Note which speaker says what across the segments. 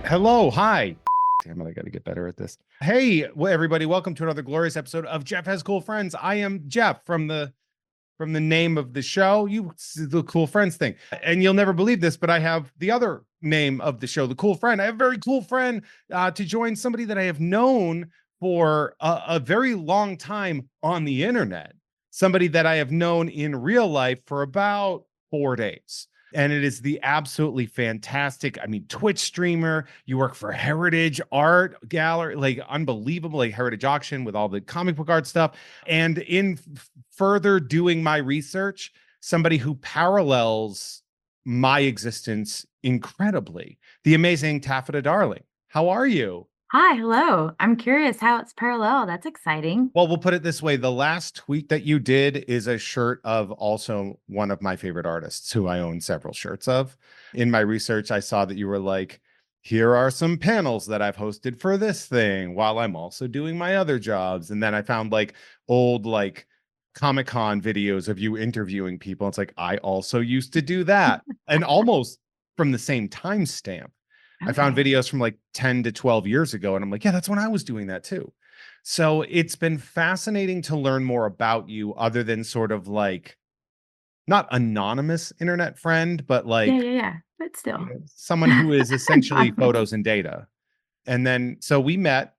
Speaker 1: Hello, hi. Damn it, I got to get better at this. Hey, well, everybody, welcome to another glorious episode of Jeff Has Cool Friends. I am Jeff from the name of the show, the Cool Friends thing. And you'll never believe this, but I have the other name of the show, the Cool Friend. I have a very cool friend to join somebody that I have known for a very long time on the internet. Somebody that I have known in real life for about 4 days. And it is the absolutely fantastic, I mean, Twitch streamer. You work for Heritage Art Gallery, like unbelievable, like Heritage Auction with all the comic book art stuff. And in further doing my research, somebody who parallels my existence incredibly, the amazing Taffeta Darling. How are you?
Speaker 2: Hi, hello. I'm curious how it's parallel. That's exciting.
Speaker 1: Well, we'll put it this way. The last tweet that you did is a shirt of also one of my favorite artists who I own several shirts of. In my research, I saw that you were like, here are some panels that I've hosted for this thing while I'm also doing my other jobs. And then I found like old like Comic-Con videos of you interviewing people. It's like, I also used to do that. And almost from the same timestamp. I found
Speaker 2: Okay.
Speaker 1: videos from like 10 to 12 years ago. And I'm like, yeah, that's when I was doing that too. So it's been fascinating to learn more about you other than sort of like not anonymous internet friend, but
Speaker 2: Yeah,
Speaker 1: like
Speaker 2: yeah, yeah. But still.
Speaker 1: someone who is essentially
Speaker 2: Anonymous.
Speaker 1: photos and data. And then so we met,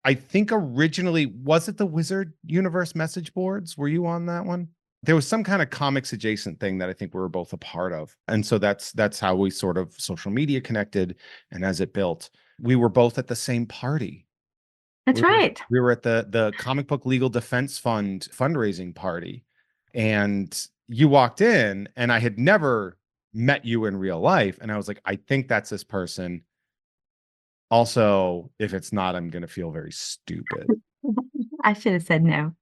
Speaker 1: I think originally, was it the Wizard Universe message boards? Were you on that one? There was some kind of comics adjacent thing that I think we were both a part of. And so that's how we sort of social media connected. And as it built, we were both at the same party.
Speaker 2: That's
Speaker 1: we were
Speaker 2: right.
Speaker 1: we were at the Comic Book Legal Defense Fund fundraising party, and you walked in, and I had never met you in real life, and I was like, I think that's this person. Also, if it's not, I'm gonna feel very stupid.
Speaker 2: I should have said no.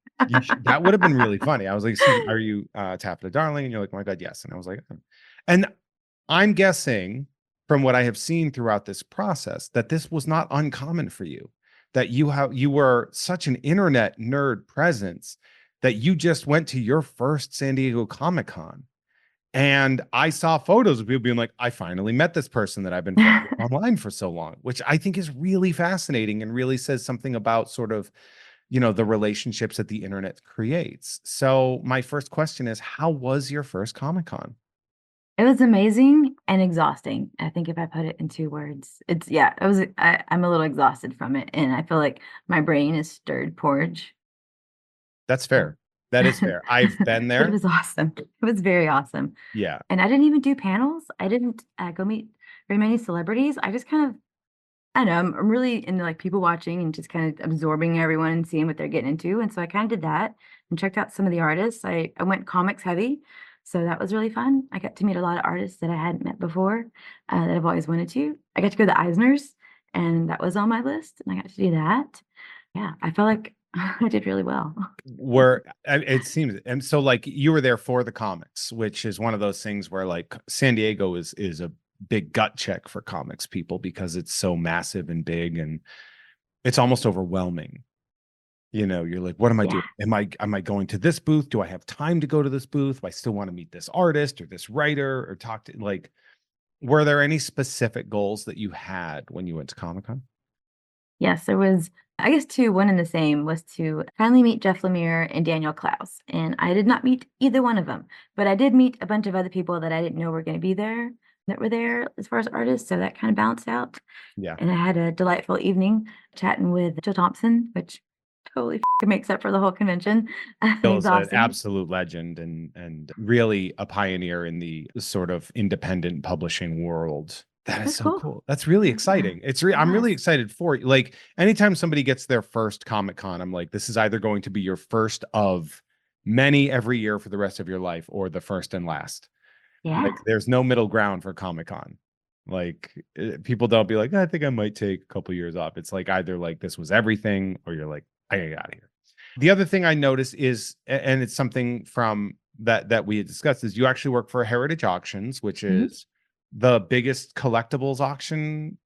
Speaker 1: That would have been really funny. I was like, "Excuse me, are you Taffeta Darling?" And you're like, "Oh my God, yes." And I was like, "Oh." And I'm guessing from what I have seen throughout this process that this was not uncommon for you, that you were such an internet nerd presence that you just went to your first San Diego Comic-Con. And I saw photos of people being like, I finally met this person that I've been friends with online for so long, which I think is really fascinating and really says something about sort of, the relationships that the internet creates. So my first question is, how was your first Comic-Con?
Speaker 2: It was amazing and exhausting. I think if I put it in 2 words, I'm a little exhausted from it. And I feel like my brain is stirred porridge.
Speaker 1: That's
Speaker 2: So,
Speaker 1: fair. That is fair. I've been
Speaker 2: but it
Speaker 1: there.
Speaker 2: was awesome. It was very awesome.
Speaker 1: Yeah.
Speaker 2: And I didn't even do panels. I didn't go meet very many celebrities. I just kind of I know I'm really into like people watching and just kind of absorbing everyone and seeing what they're getting into. And so I kind of did that and checked out some of the artists. I went comics heavy. So that was really fun. I got to meet a lot of artists that I hadn't met before that I've always wanted to. I got to go to the Eisners, and that was on my list. And I got to do that. Yeah, I felt like I did really well.
Speaker 1: Where it seems, and so like you were there for the comics, which is one of those things where like San Diego is a big gut check for comics people because it's so massive and big and it's almost overwhelming. You're like, what am I
Speaker 2: Yeah.
Speaker 1: doing? Am I going to this booth? Do I have time to go to this booth? Do I still want to meet this artist or this writer or talk to like, were there any specific goals that you had when you went to Comic-Con?
Speaker 2: Yes, there was, I guess, two, one and the same was to finally meet Jeff Lemire and Daniel Klaus. And I did not meet either one of them, but I did meet a bunch of other people that I didn't know were going to be there that were there as far as artists. So that kind of balanced out.
Speaker 1: Yeah.
Speaker 2: And I had a delightful evening chatting with Joe Thompson, which totally makes up for the whole convention. He's
Speaker 1: Bill's an
Speaker 2: awesome.
Speaker 1: absolute legend and really a pioneer in the sort of independent publishing world. That is
Speaker 2: That's
Speaker 1: so
Speaker 2: cool.
Speaker 1: cool. That's really
Speaker 2: Yeah.
Speaker 1: exciting. I'm really
Speaker 2: Yes.
Speaker 1: excited for you. Like anytime somebody gets their first Comic-Con, I'm like, this is either going to be your first of many every year for the rest of your life or the first and last.
Speaker 2: Yeah.
Speaker 1: Like there's no middle ground for Comic-Con. Like people don't be like, I think I might take a couple years off. It's like either like this was everything or you're like, I gotta get out of here. The other thing I noticed is, and it's something from that we had discussed, is you actually work for Heritage Auctions, which
Speaker 2: Mhm.
Speaker 1: is the biggest collectibles auction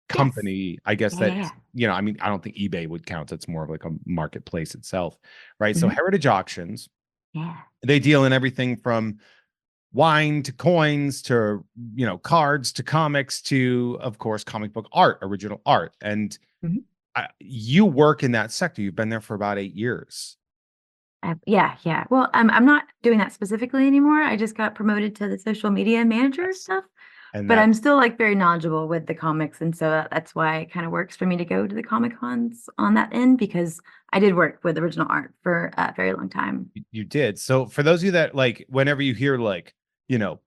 Speaker 2: Yes.
Speaker 1: company, I guess
Speaker 2: Yeah. Yeah.
Speaker 1: that,
Speaker 2: Yeah.
Speaker 1: I mean, I don't think eBay would count. It's more of like a marketplace itself, right? So
Speaker 2: Mhm.
Speaker 1: Heritage Auctions,
Speaker 2: Yeah.
Speaker 1: they deal in everything from wine to coins to, cards to comics to, of course, comic book art, original art. And
Speaker 2: Mhm.
Speaker 1: you work in that sector. You've been there for about 8 years.
Speaker 2: Yeah, yeah. Well, I'm not doing that specifically anymore. I just got promoted to the social media manager
Speaker 1: That's
Speaker 2: stuff,
Speaker 1: and
Speaker 2: but I'm
Speaker 1: that's
Speaker 2: still like very knowledgeable with the comics, and so that's why it kind of works for me to go to the Comic Cons on that end because I did work with original art for a very long time.
Speaker 1: you did. So for those of you that like, whenever you hear like, you know,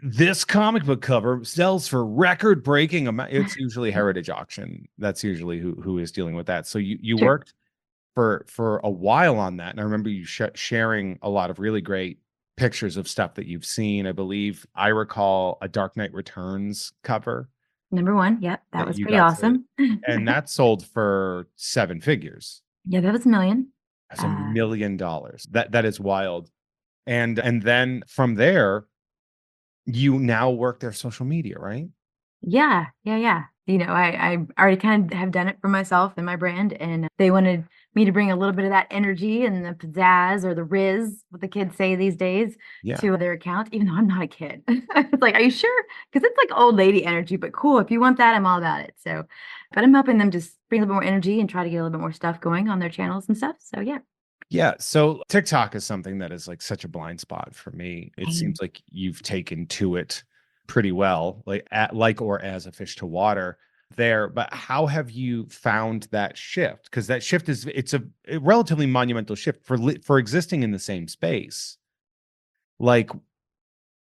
Speaker 1: this comic book cover sells for record breaking amount, it's usually Heritage Auction. That's usually who is dealing with that. So you
Speaker 2: Sure.
Speaker 1: worked for a while on that, and I remember you sharing a lot of really great pictures of stuff that you've seen. I believe I recall a Dark Knight Returns cover
Speaker 2: Number one. Yep, that
Speaker 1: that
Speaker 2: was
Speaker 1: you
Speaker 2: pretty
Speaker 1: got to,
Speaker 2: awesome.
Speaker 1: and that sold for 7 figures.
Speaker 2: Yeah, that was a million.
Speaker 1: That's a
Speaker 2: Uh,
Speaker 1: million dollars. That is wild. And then from there, you now work their social media, right?
Speaker 2: Yeah, yeah, yeah. I already kind of have done it for myself and my brand, and they wanted me to bring a little bit of that energy and the pizzazz or the riz, what the kids say these days,
Speaker 1: Yeah.
Speaker 2: to their account, even though I'm not a kid. It's like, are you sure? Because it's like old lady energy, but cool. If you want that, I'm all about it. So, but I'm helping them just bring a little bit more energy and try to get a little bit more stuff going on their channels and stuff. So yeah.
Speaker 1: Yeah, so TikTok is something that is like such a blind spot for me. It
Speaker 2: Same.
Speaker 1: seems like you've taken to it pretty well, like or as a fish to water there. But how have you found that shift? Because that shift is it's a relatively monumental shift for existing in the same space. Like,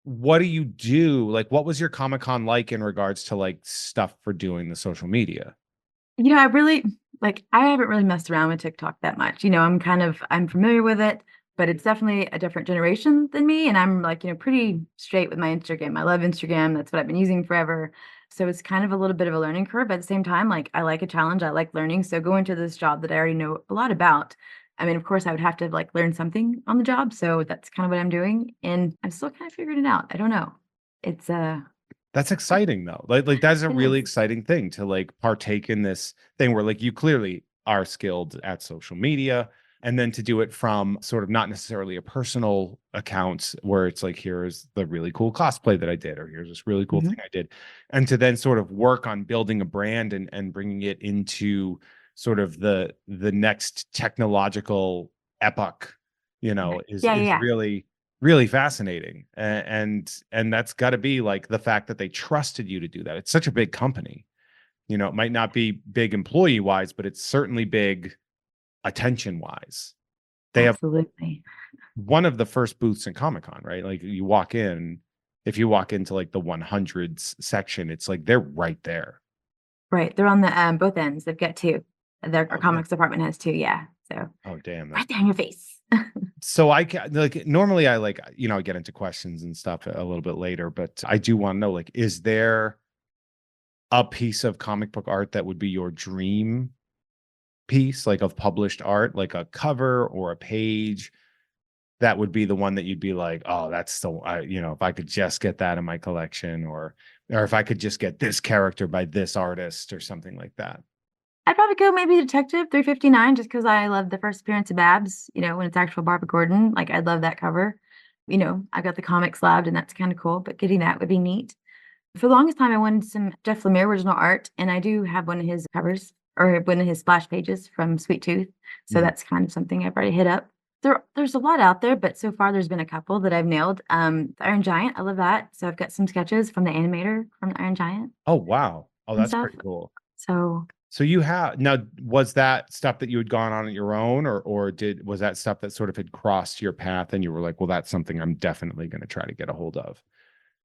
Speaker 1: what do you do? Like, what was your Comic Con like in regards to like stuff for doing the social media?
Speaker 2: I really I haven't really messed around with TikTok that much. I'm familiar with it, but it's definitely a different generation than me. And I'm like, pretty straight with my Instagram. I love Instagram. That's what I've been using forever. So it's kind of a little bit of a learning curve. But at the same time, like I like a challenge. I like learning. So going to this job that I already know a lot about. I mean, of course, I would have to like learn something on the job. So that's kind of what I'm doing. And I'm still kind of figuring it out. I don't know. It's
Speaker 1: That's exciting though. Like that's a
Speaker 2: it
Speaker 1: really
Speaker 2: is.
Speaker 1: exciting thing to like partake in this thing where like you clearly are skilled at social media, and then to do it from sort of not necessarily a personal account where it's like, here's the really cool cosplay that I did, or here's this really cool
Speaker 2: Mhm.
Speaker 1: thing I did, and to then sort of work on building a brand and bringing it into sort of the next technological epoch,
Speaker 2: Right.
Speaker 1: is
Speaker 2: Yeah, yeah,
Speaker 1: is
Speaker 2: yeah.
Speaker 1: really really fascinating. And that's got to be like the fact that they trusted you to do that. It's such a big company. It might not be big employee wise, but it's certainly big attention wise. They have
Speaker 2: Absolutely.
Speaker 1: one of the first booths in Comic Con, right? Like you walk in, if you walk into like the 100s section, it's like they're right there.
Speaker 2: Right, they're on the, both ends, they've got 2. Our
Speaker 1: Oh, damn.
Speaker 2: comics department has 2, yeah, so
Speaker 1: Oh, damn. That's
Speaker 2: right there in your face.
Speaker 1: so I can like normally I like, I get into questions and stuff a little bit later, but I do want to know, like, is there a piece of comic book art that would be your dream piece, like of published art, like a cover or a page that would be the one that you'd be like, oh, that's so, if I could just get that in my collection, or if I could just get this character by this artist or something like that.
Speaker 2: I'd probably go maybe Detective 359 just because I love the first appearance of Babs, when it's actual Barbara Gordon, like, I'd love that cover. I got the comic slabbed, and that's kinda cool, but getting that would be neat. For the longest time, I wanted some Jeff Lemire original art, and I do have one of his covers or one of his splash pages from Sweet Tooth. So
Speaker 1: Mhm.
Speaker 2: that's kind of something I've already hit up. There's a lot out there, but so far there's been a couple that I've nailed. The Iron Giant, I love that. So I've got some sketches from the animator from the Iron Giant
Speaker 1: Oh, wow. Oh,
Speaker 2: and
Speaker 1: that's
Speaker 2: stuff.
Speaker 1: pretty cool.
Speaker 2: So
Speaker 1: So you have now, was that stuff that you had gone on your own, or was that stuff that sort of had crossed your path and you were like, well, that's something I'm definitely going to try to get a hold of?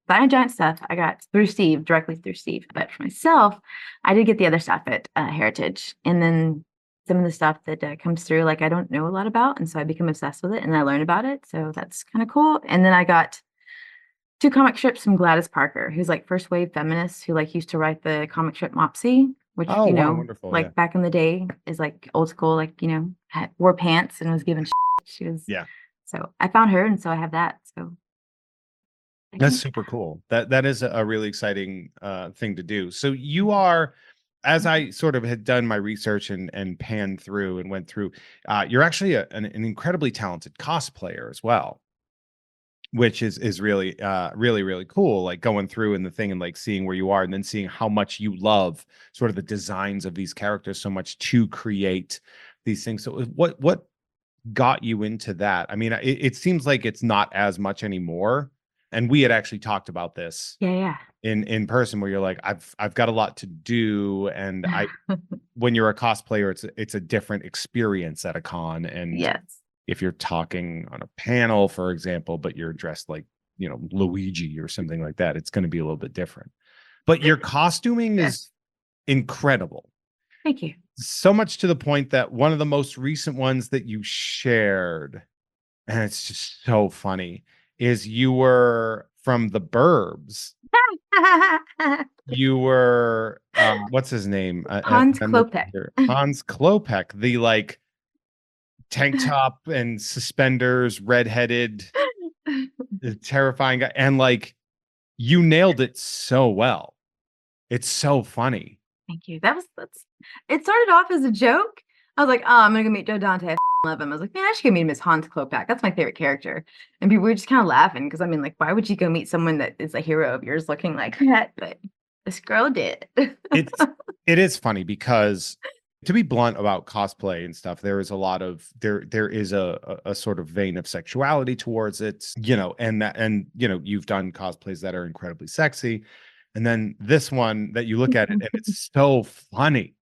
Speaker 2: the Iron Giant stuff I got through Steve, directly through Steve. But for myself, I did get the other stuff at Heritage. And then some of the stuff that comes through, like I don't know a lot about. And so I become obsessed with it and I learn about it. So that's kind of cool. And then I got 2 comic strips from Gladys Parker, who's like first wave feminist who like used to write the comic strip Mopsy, which,
Speaker 1: Oh, wow, wonderful. Yeah.
Speaker 2: like back in the day is like old school, like, wore pants and was given shit. She was,
Speaker 1: Yeah.
Speaker 2: so I found her. And so I have that. So I
Speaker 1: That's
Speaker 2: can,
Speaker 1: super cool. That is a really exciting thing to do. So you are, as I sort of had done my research and panned through and went through, you're actually an incredibly talented cosplayer as well, which is really really really cool, like going through in the thing and like seeing where you are and then seeing how much you love sort of the designs of these characters so much to create these things. So what got you into that? I mean, it seems like it's not as much anymore, and we had actually talked about this
Speaker 2: Yeah,
Speaker 1: in person where you're like, I've got a lot to do, and I
Speaker 2: yeah.
Speaker 1: when you're a cosplayer, it's a different experience at a con. And
Speaker 2: Yes.
Speaker 1: if you're talking on a panel, for example, but you're dressed like, Luigi or something like that, it's going to be a little bit different. But your costuming
Speaker 2: Yeah.
Speaker 1: is incredible.
Speaker 2: Thank you.
Speaker 1: So much to the point that one of the most recent ones that you shared, and it's just so funny, is you were from the Burbs. You were what's his name?
Speaker 2: Hans
Speaker 1: I'm looking
Speaker 2: Klopek.
Speaker 1: here. Hans Klopek, the like tank top and suspenders, redheaded, terrifying guy. And like you nailed it so well. It's so funny.
Speaker 2: Thank you. That's it started off as a joke. I was like, "Oh, I'm gonna go meet Joe Dante. I love him." I was like, "Man, I should go meet him as Hans Klopek. That's my favorite character." And people were just kind of laughing because I mean, like, why would you go meet someone that is a hero of yours looking like that? But this girl did.
Speaker 1: It's it is funny because, to be blunt about cosplay and stuff, there is a lot of there is a sort of vein of sexuality towards it, and you've done cosplays that are incredibly sexy. And then this one that you look at it and it's so funny.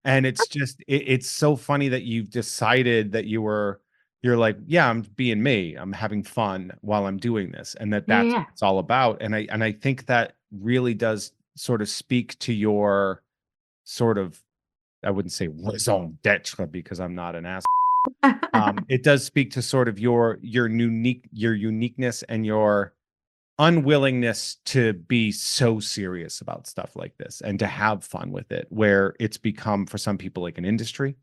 Speaker 1: And it's just it's so funny that you've decided that you're like, yeah, I'm being me. I'm having fun while I'm doing this. And
Speaker 2: Yeah,
Speaker 1: that's
Speaker 2: yeah,
Speaker 1: what it's all about. And I think that really does sort of speak to your sort of, I wouldn't say raison d'etre because I'm not an ass.
Speaker 2: yeah.
Speaker 1: It does speak to sort of your uniqueness and your unwillingness to be so serious about stuff like this and to have fun with it, where it's become for some people like an industry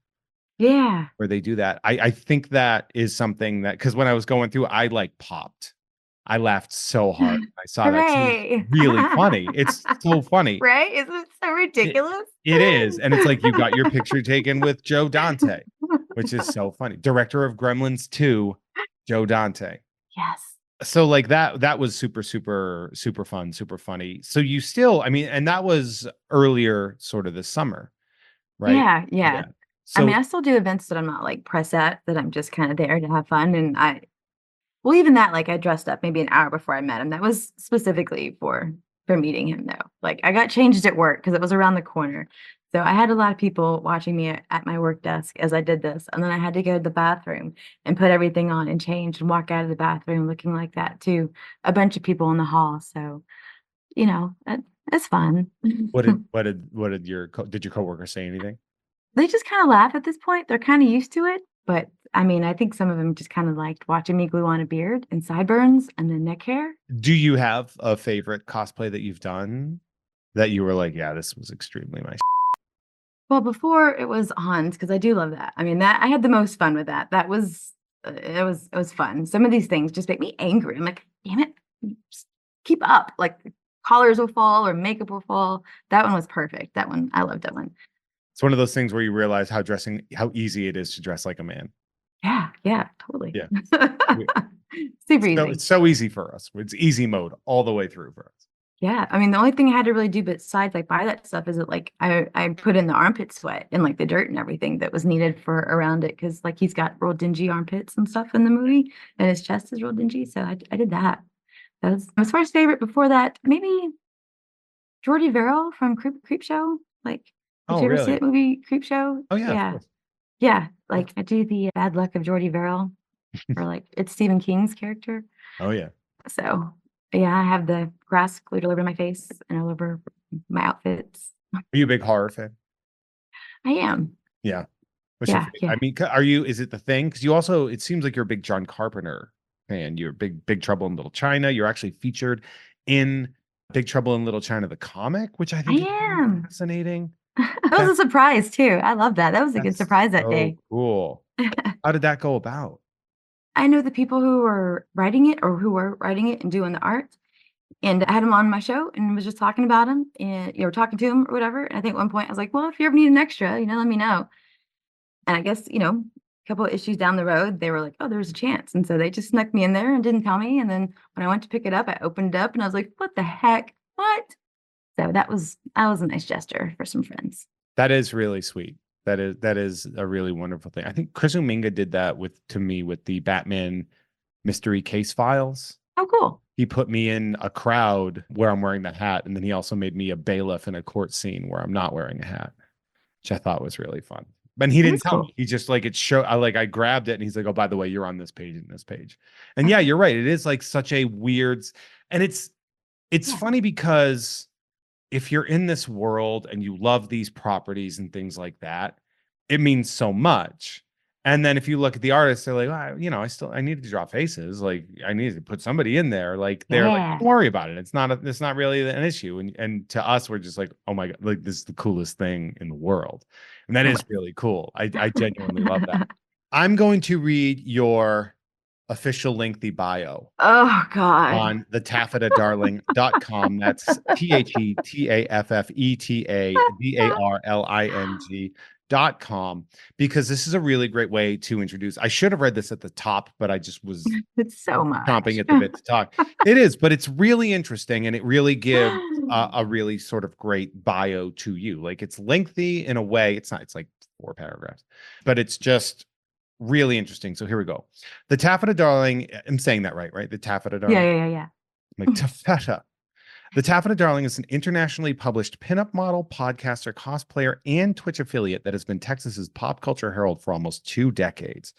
Speaker 2: Yeah.
Speaker 1: where they do that. I think that is something that, because when I was going through, I like popped. I laughed so hard when I saw that 'cause it was
Speaker 2: Hooray.
Speaker 1: really funny. It's so funny.
Speaker 2: Right? Isn't it so
Speaker 1: It
Speaker 2: ridiculous?
Speaker 1: it is, and it's like you got your picture taken with Joe Dante, which is so funny. Director of Gremlins 2, Joe Dante.
Speaker 2: Yes.
Speaker 1: So, like, that was super, super, super fun, super funny. So you still, I mean, and that was earlier sort of this summer, right?
Speaker 2: Yeah, yeah.
Speaker 1: Yeah.
Speaker 2: I mean,
Speaker 1: So
Speaker 2: I still do events that I'm not, like, press at, that I'm just kinda there to have fun, and well, even that, like, I dressed up maybe an hour before I met him. That was specifically for meeting him, though. Like, I got changed at work because it was around the corner. So, I had a lot of people watching me at my work desk as I did this, and then I had to go to the bathroom and put everything on and change and walk out of the bathroom looking like that to a bunch of people in the hall. So, it's fun.
Speaker 1: what did your coworker say anything?
Speaker 2: They just kinda laugh at this point, they're kinda used to it, but, I mean, I think some of them just kinda liked watching me glue on a beard and sideburns and then neck hair.
Speaker 1: Do you have a favorite cosplay that you've done that you were like, "Yeah, this was extremely my."
Speaker 2: Well, before it was Hans, because I do love that. I mean, that I had the most fun with that. That was it was fun. Some of these things just make me angry. I'm like, "Damn it, just keep up." Like, collars will fall or makeup will fall. That one was perfect. That one, I loved that one.
Speaker 1: It's one of those things where you realize how easy it is to dress like a man.
Speaker 2: Yeah, yeah, totally.
Speaker 1: Yeah.
Speaker 2: Super
Speaker 1: So
Speaker 2: easy.
Speaker 1: it's so easy for us. It's easy mode all the way through for us.
Speaker 2: Yeah, I mean, the only thing I had to really do besides, like, buy that stuff is that, like, I put in the armpit sweat and, like, the dirt and everything that was needed for around it because, like, he's got real dingy armpits and stuff in the movie, and his chest is real dingy, so I did that. That was as far as favorite before that, maybe Jordy Verrill from Creepshow. Like, did
Speaker 1: Oh,
Speaker 2: you ever see
Speaker 1: really?
Speaker 2: that movie, Creepshow?
Speaker 1: Oh, yeah, of
Speaker 2: Yeah.
Speaker 1: course.
Speaker 2: Yeah,
Speaker 1: Yeah.
Speaker 2: like, I do the bad luck of Jordy Verrill, or, like, it's Stephen King's character.
Speaker 1: Oh, yeah.
Speaker 2: So, yeah, I have the grass glued all over my face and all over my outfits.
Speaker 1: Are you a big horror fan?
Speaker 2: I am.
Speaker 1: Yeah. What's your
Speaker 2: Yeah,
Speaker 1: favorite? I
Speaker 2: yeah.
Speaker 1: mean, are you is it The Thing? Because you also it seems like you're a big John Carpenter fan. You're a Big Trouble in Little China. You're actually featured in Big Trouble in Little China, the comic, which I
Speaker 2: I
Speaker 1: think is really
Speaker 2: am.
Speaker 1: fascinating.
Speaker 2: That was
Speaker 1: That
Speaker 2: a surprise too. I love that. That was a good
Speaker 1: that's
Speaker 2: surprise that
Speaker 1: so
Speaker 2: day.
Speaker 1: cool. How did that go about?
Speaker 2: I know the people who were writing it or who were writing it and doing the art, and I had him on my show and was just talking about him and, talking to him or whatever, and I think at one point I was like, "Well, if you ever need an extra, let me know." And I guess, couple of issues down the road, they were like, "Oh, there's a chance." And so they just snuck me in there and didn't tell me. And then when I went to pick it up, I opened it up and I was like, "What the heck? What?" So that was a nice gesture for some friends.
Speaker 1: That is really sweet. That is a really wonderful thing. I think Chris Uminga did that to me with the Batman mystery case files.
Speaker 2: Oh, cool.
Speaker 1: He put me in a crowd where I'm wearing the hat, and then he also made me a bailiff in a court scene where I'm not wearing a hat, which I thought was really fun. But he
Speaker 2: It
Speaker 1: didn't
Speaker 2: is
Speaker 1: tell
Speaker 2: cool.
Speaker 1: me. He just like it showed. I grabbed it, and he's like, "Oh, by the way, you're on this page and this page." And yeah, you're right. It is like such a weird, and it's
Speaker 2: Yeah.
Speaker 1: funny because if you're in this world and you love these properties and things like that, it means so much. And then if you look at the artists, they're like, well, I need to draw faces. Like I need to put somebody in there. Like they're like,
Speaker 2: Yeah.
Speaker 1: don't worry about it. It's not really an issue. And to us, we're just like, oh my God, like this is the coolest thing in the world. And that
Speaker 2: Oh,
Speaker 1: is really cool. I genuinely love that. I'm going to read your official lengthy bio
Speaker 2: oh God.
Speaker 1: on the taffetadarling.com. That's THETAFFETADARLING.com, because this is a really great way to introduce. I should have read this at the top, but I just was
Speaker 2: It's so
Speaker 1: chomping
Speaker 2: much.
Speaker 1: at the bit to talk. It is, but it's really interesting and it really gives a really sort of great bio to you. Like it's lengthy in a way. It's not, it's like 4 paragraphs, but it's just really interesting. So here we go. The Taffeta Darling, I'm saying that right? The Taffeta
Speaker 2: Yeah,
Speaker 1: Darling,
Speaker 2: yeah, yeah, yeah.
Speaker 1: like Taffeta. The Taffeta Darling is an internationally published pinup model, podcaster, cosplayer, and Twitch affiliate that has been Texas's pop culture herald for almost 2 decades.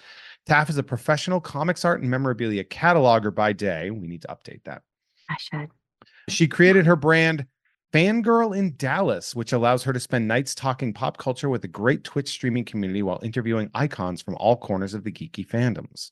Speaker 1: Taff is a professional comics art and memorabilia cataloger by day. We need to update that.
Speaker 2: I should.
Speaker 1: She created her brand Fangirl in Dallas, which allows her to spend nights talking pop culture with a great Twitch streaming community while interviewing icons from all corners of the geeky fandoms.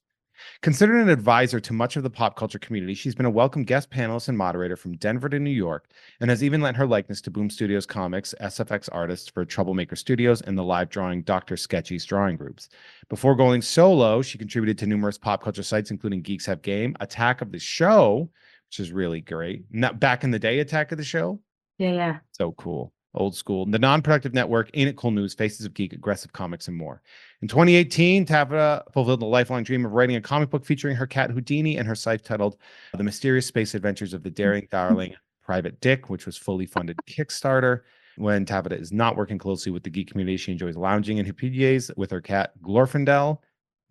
Speaker 1: Considered an advisor to much of the pop culture community, she's been a welcome guest panelist and moderator from Denver to New York, and has even lent her likeness to Boom Studios Comics, SFX artists for Troublemaker Studios, and the live drawing Dr. Sketchy's drawing groups. Before going solo, she contributed to numerous pop culture sites, including Geeks Have Game, Attack of the Show, which is really great. Not back in the day, Attack of the Show.
Speaker 2: Yeah, yeah.
Speaker 1: So cool. Old school. The Non-Productive Network, Ain't It Cool News, Faces of Geek, Aggressive Comics, and more. In 2018, Taffeta fulfilled the lifelong dream of writing a comic book featuring her cat Houdini and her site titled The Mysterious Space Adventures of the Daring Darling Private Dick, which was fully funded Kickstarter. When Taffeta is not working closely with the geek community, she enjoys lounging in her PJs with her cat Glorfindel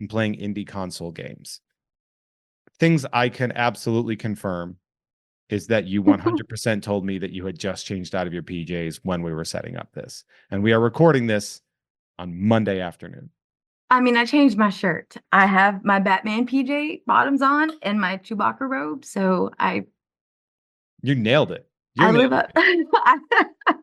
Speaker 1: and playing indie console games. Things I can absolutely confirm is that you 100% told me that you had just changed out of your PJs when we were setting up this. And we are recording this on Monday afternoon.
Speaker 2: I mean, I changed my shirt. I have my Batman PJ bottoms on and my Chewbacca robe. So
Speaker 1: You nailed it.
Speaker 2: I
Speaker 1: You're
Speaker 2: live
Speaker 1: nailing
Speaker 2: up.
Speaker 1: it.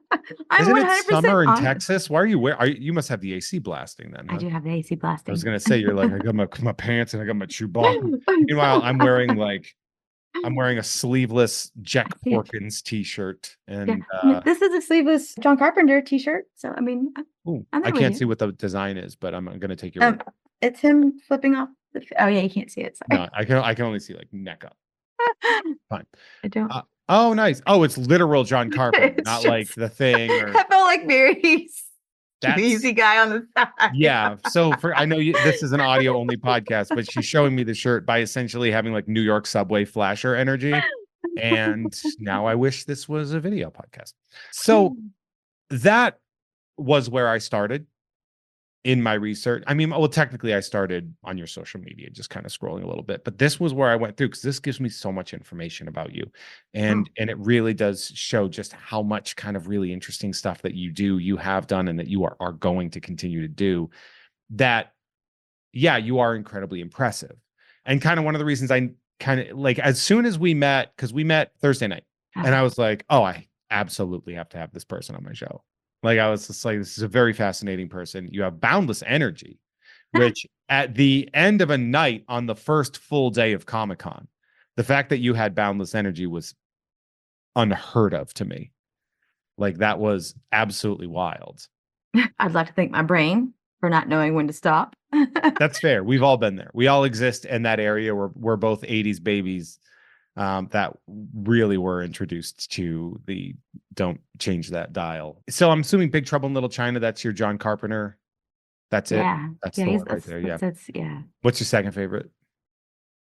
Speaker 2: I'm
Speaker 1: Isn't it
Speaker 2: 100%
Speaker 1: summer in
Speaker 2: honest.
Speaker 1: Texas? Why are you wearing? You must have the AC blasting then,
Speaker 2: I
Speaker 1: huh?
Speaker 2: do have the AC
Speaker 1: I was
Speaker 2: blasting.
Speaker 1: gonna say you're like, I got my pants and I got my Chewbacca. Meanwhile, I'm wearing a sleeveless Jack
Speaker 2: Yeah,
Speaker 1: Porkins t-shirt
Speaker 2: yeah.
Speaker 1: and
Speaker 2: I mean, this is a sleeveless John Carpenter t-shirt. So I mean,
Speaker 1: ooh,
Speaker 2: I'm
Speaker 1: I
Speaker 2: there with
Speaker 1: can't
Speaker 2: you.
Speaker 1: see what the design is, but I'm gonna take your word.
Speaker 2: It's him flipping off oh yeah, you can't see it.
Speaker 1: No,
Speaker 2: Sorry.
Speaker 1: I can only see like neck up. Fine.
Speaker 2: I don't.
Speaker 1: Oh, nice. Oh, it's literal John Carpenter,
Speaker 2: It's
Speaker 1: not like
Speaker 2: just
Speaker 1: the thing or
Speaker 2: I felt like very
Speaker 1: that's
Speaker 2: sleazy guy on the side.
Speaker 1: yeah. So I know this is an audio only podcast, but she's showing me the shirt by essentially having like New York subway flasher energy. And now I wish this was a video podcast. So that was where I started in my research. I mean, well, technically I started on your social media, just kind of scrolling a little bit, but this was where I went through because this gives me so much information about you.
Speaker 2: Oh,
Speaker 1: And it really does show just how much kind of really interesting stuff that you have done and that you are going to continue to do that. Yeah, you are incredibly impressive. And kind of one of the reasons I kind of like, as soon as we met, because we met Thursday night, and I
Speaker 2: okay.
Speaker 1: was like, oh, I absolutely have to have this person on my show. Like, I was just like, this is a very fascinating person. You have boundless energy, which at the end of a night on the first full day of Comic-Con, the fact that you had boundless energy was unheard of to me. Like, that was absolutely wild.
Speaker 2: I'd like to thank my brain for not knowing when to stop.
Speaker 1: That's fair. We've all been there. We all exist in that area where we're both 80s babies that really were introduced to the don't change that dial. So I'm assuming Big Trouble in Little China, that's your John Carpenter. That's it.
Speaker 2: Yeah.
Speaker 1: That's
Speaker 2: Yeah,
Speaker 1: the
Speaker 2: he's
Speaker 1: one right there. Yeah.
Speaker 2: that's yeah.
Speaker 1: What's your second favorite?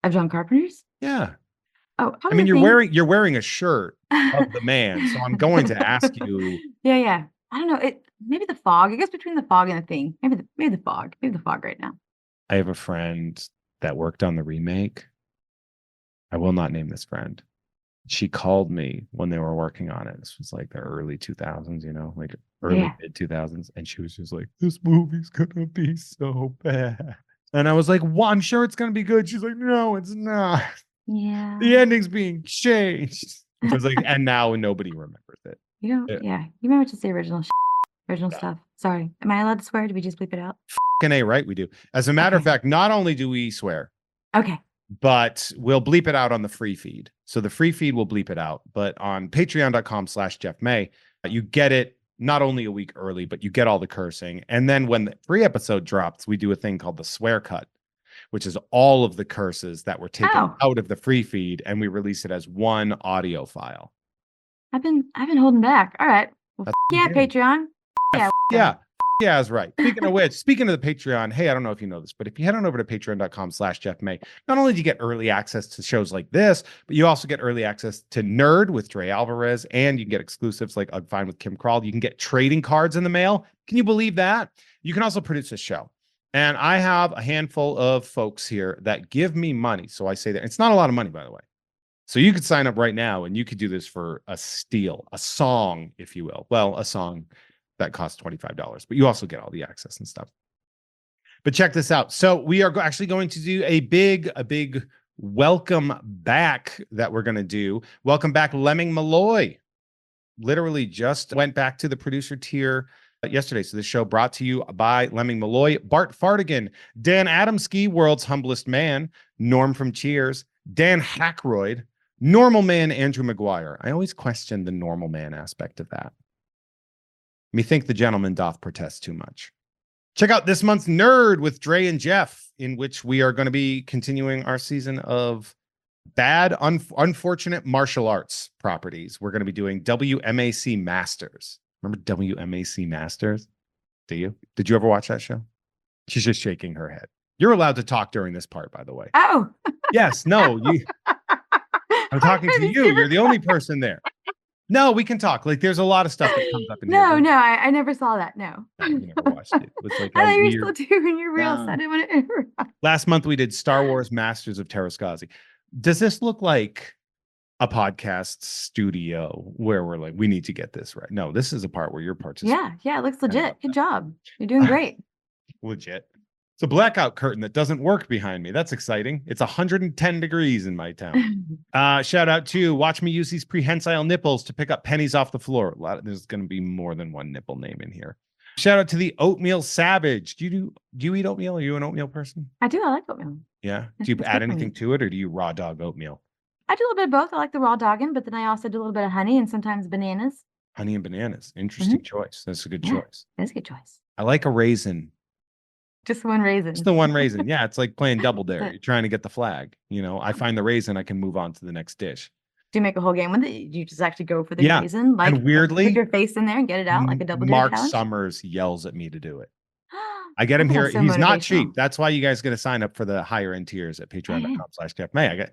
Speaker 2: Of John Carpenter's?
Speaker 1: Yeah.
Speaker 2: Oh,
Speaker 1: I mean,
Speaker 2: probably The Thing.
Speaker 1: you're wearing a shirt of the man, so I'm going to ask you.
Speaker 2: Yeah, yeah. I don't know, maybe The Fog. I guess between The Fog and The Thing. Maybe The Fog. Maybe The Fog right now.
Speaker 1: I have a friend that worked on the remake. I will not name this friend. She called me when they were working on it. This was like the early 2000s, like early
Speaker 2: Yeah.
Speaker 1: mid 2000s. And she was just like, this movie's going to be so bad. And I was like, well, I'm sure it's going to be good. She's like, no, it's not.
Speaker 2: Yeah.
Speaker 1: The ending's being changed. I was like, and now nobody remembers it.
Speaker 2: Yeah. You remember to say original stuff. Sorry. Am I allowed to swear? Did we just bleep it out?
Speaker 1: Fucking A, right? We do. As a matter of
Speaker 2: Okay.
Speaker 1: fact, not only do we swear,
Speaker 2: Okay.
Speaker 1: but we'll bleep it out on the free feed. So the free feed will bleep it out. But on patreon.com/Jeff May, you get it not only a week early, but you get all the cursing. And then when the free episode drops, we do a thing called the swear cut, which is all of the curses that were taken
Speaker 2: Oh.
Speaker 1: out of the free feed, and we release it as one audio file.
Speaker 2: I've been holding back. All right. Well, yeah, Patreon.
Speaker 1: Yeah. Yeah, that's right. Speaking of which, speaking of the Patreon, hey, I don't know if you know this, but if you head on over to patreon.com/Jeff May, not only do you get early access to shows like this, but you also get early access to Nerd with Dre Alvarez, and you can get exclusives like Ugh Fine with Kim Crawl. You can get trading cards in the mail. Can you believe that? You can also produce a show. And I have a handful of folks here that give me money. So I say that it's not a lot of money, by the way. So you could sign up right now and you could do this for a steal, a song, if you will. Well, a song that costs $25, but you also get all the access and stuff. But check this out. So we are actually going to do a big welcome back that we're going to do. Welcome back, Lemming Malloy. Literally just went back to the producer tier yesterday. So this show brought to you by Lemming Malloy, Bart Fardigan, Dan Adamski, World's Humblest Man, Norm from Cheers, Dan Hackroyd, Normal Man Andrew McGuire. I always question the normal man aspect of that. Methinks the gentleman doth protest too much. Check out this month's Nerd with Dre and Jeff, in which we are going to be continuing our season of bad, unfortunate martial arts properties. We're going to be doing WMAC Masters. Remember WMAC Masters? Do you? Did you ever watch that show? She's just shaking her head. You're allowed to talk during this part, by the way.
Speaker 2: Oh.
Speaker 1: Yes. No. I'm talking to you. You're the only person there. No, we can talk. Like, there's a lot of stuff that comes up in here.
Speaker 2: No, I never saw that. No.
Speaker 1: You never watched it. It was like
Speaker 2: I thought you were still doing your reels.
Speaker 1: No.
Speaker 2: I didn't want to interrupt.
Speaker 1: Last month we did Star Wars Masters of Terrascazi. Does this look like a podcast studio where we're like, we need to get this right? No, this is a part where you're participating.
Speaker 2: Yeah, it looks legit. Good job. You're doing great.
Speaker 1: Legit. It's a blackout curtain that doesn't work behind me. That's exciting. It's 110 degrees in my town. Shout out to Watch Me Use These Prehensile Nipples to pick up pennies off the floor. There's going to be more than one nipple name in here. Shout out to the Oatmeal Savage. Do you eat oatmeal? Are you an oatmeal person?
Speaker 2: I do. I like oatmeal.
Speaker 1: Yeah. Do you add anything to it, or do you raw dog oatmeal?
Speaker 2: I do a little bit of both. I like the raw dogging, but then I also do a little bit of honey and sometimes bananas.
Speaker 1: Honey and bananas. Interesting choice. That's a good choice.
Speaker 2: That's a good choice.
Speaker 1: I like a raisin.
Speaker 2: Just one raisin.
Speaker 1: Just the one raisin. Yeah, it's like playing double dare. You're trying to get the flag. I find the raisin, I can move on to the next dish.
Speaker 2: Do you make a whole game with it? Do you just actually go for the raisin?
Speaker 1: And weirdly,
Speaker 2: put your face in there and get it out like a double dare
Speaker 1: Mark
Speaker 2: challenge?
Speaker 1: Summers yells at me to do it. I get him here. He's not cheap. That's why you guys got to sign up for the higher end tiers at patreon.com/Jeff May.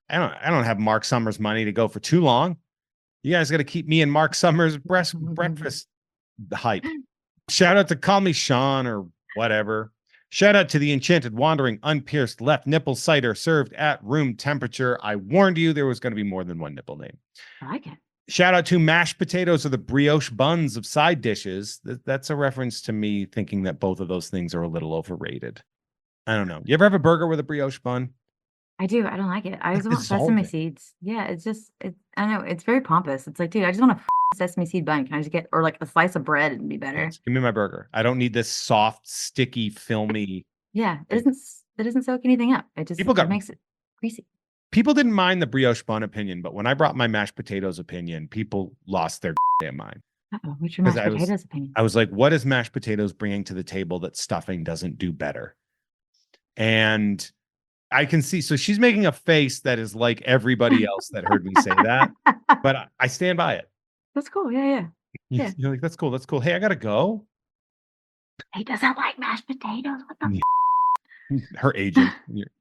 Speaker 1: I don't have Mark Summers money to go for too long. You guys got to keep me and Mark Summers breakfast hype. Shout out to Call Me Sean or whatever. Shout out to the Enchanted Wandering Unpierced Left Nipple Cider served at room temperature. I warned you there was going to be more than one nipple name.
Speaker 2: I like it.
Speaker 1: Shout out to mashed potatoes or the brioche buns of side dishes. That's a reference to me thinking that both of those things are a little overrated. I don't know. You ever have a burger with a brioche bun?
Speaker 2: I do. I don't like it. I just want sesame seeds. Yeah, I don't know. It's very pompous. It's like, dude, I just want a sesame seed bun. Can I just get, or like a slice of bread and be better?
Speaker 1: Yes, give me my burger. I don't need this soft, sticky, filmy.
Speaker 2: Yeah, it doesn't soak anything up. It makes it greasy.
Speaker 1: People didn't mind the brioche bun opinion, but when I brought my mashed potatoes opinion, people lost their damn mind.
Speaker 2: Uh-oh, what's your mashed potatoes opinion?
Speaker 1: I was like, what is mashed potatoes bringing to the table that stuffing doesn't do better? And I can see, so she's making a face that is like everybody else that heard me say that, but I stand by it.
Speaker 2: That's cool. Yeah.
Speaker 1: You're like, that's cool. Hey, I gotta go.
Speaker 2: He doesn't like mashed potatoes. What the
Speaker 1: Her agent.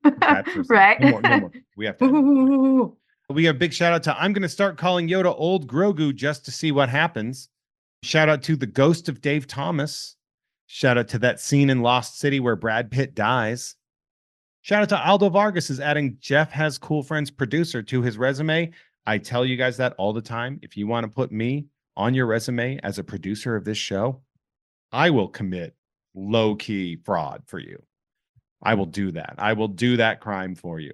Speaker 1: Bad person.
Speaker 2: right?
Speaker 1: No more. No more. We have to end.
Speaker 2: Ooh.
Speaker 1: We have a big shout out to I'm going to start calling Yoda old Grogu just to see what happens. Shout out to the ghost of Dave Thomas. Shout out to that scene in Lost City where Brad Pitt dies. Shout out to Aldo Vargas is adding Jeff Has Cool Friends producer to his resume. I tell you guys that all the time. If you want to put me on your resume as a producer of this show, I will commit low-key fraud for you. I will do that. I will do that crime for you.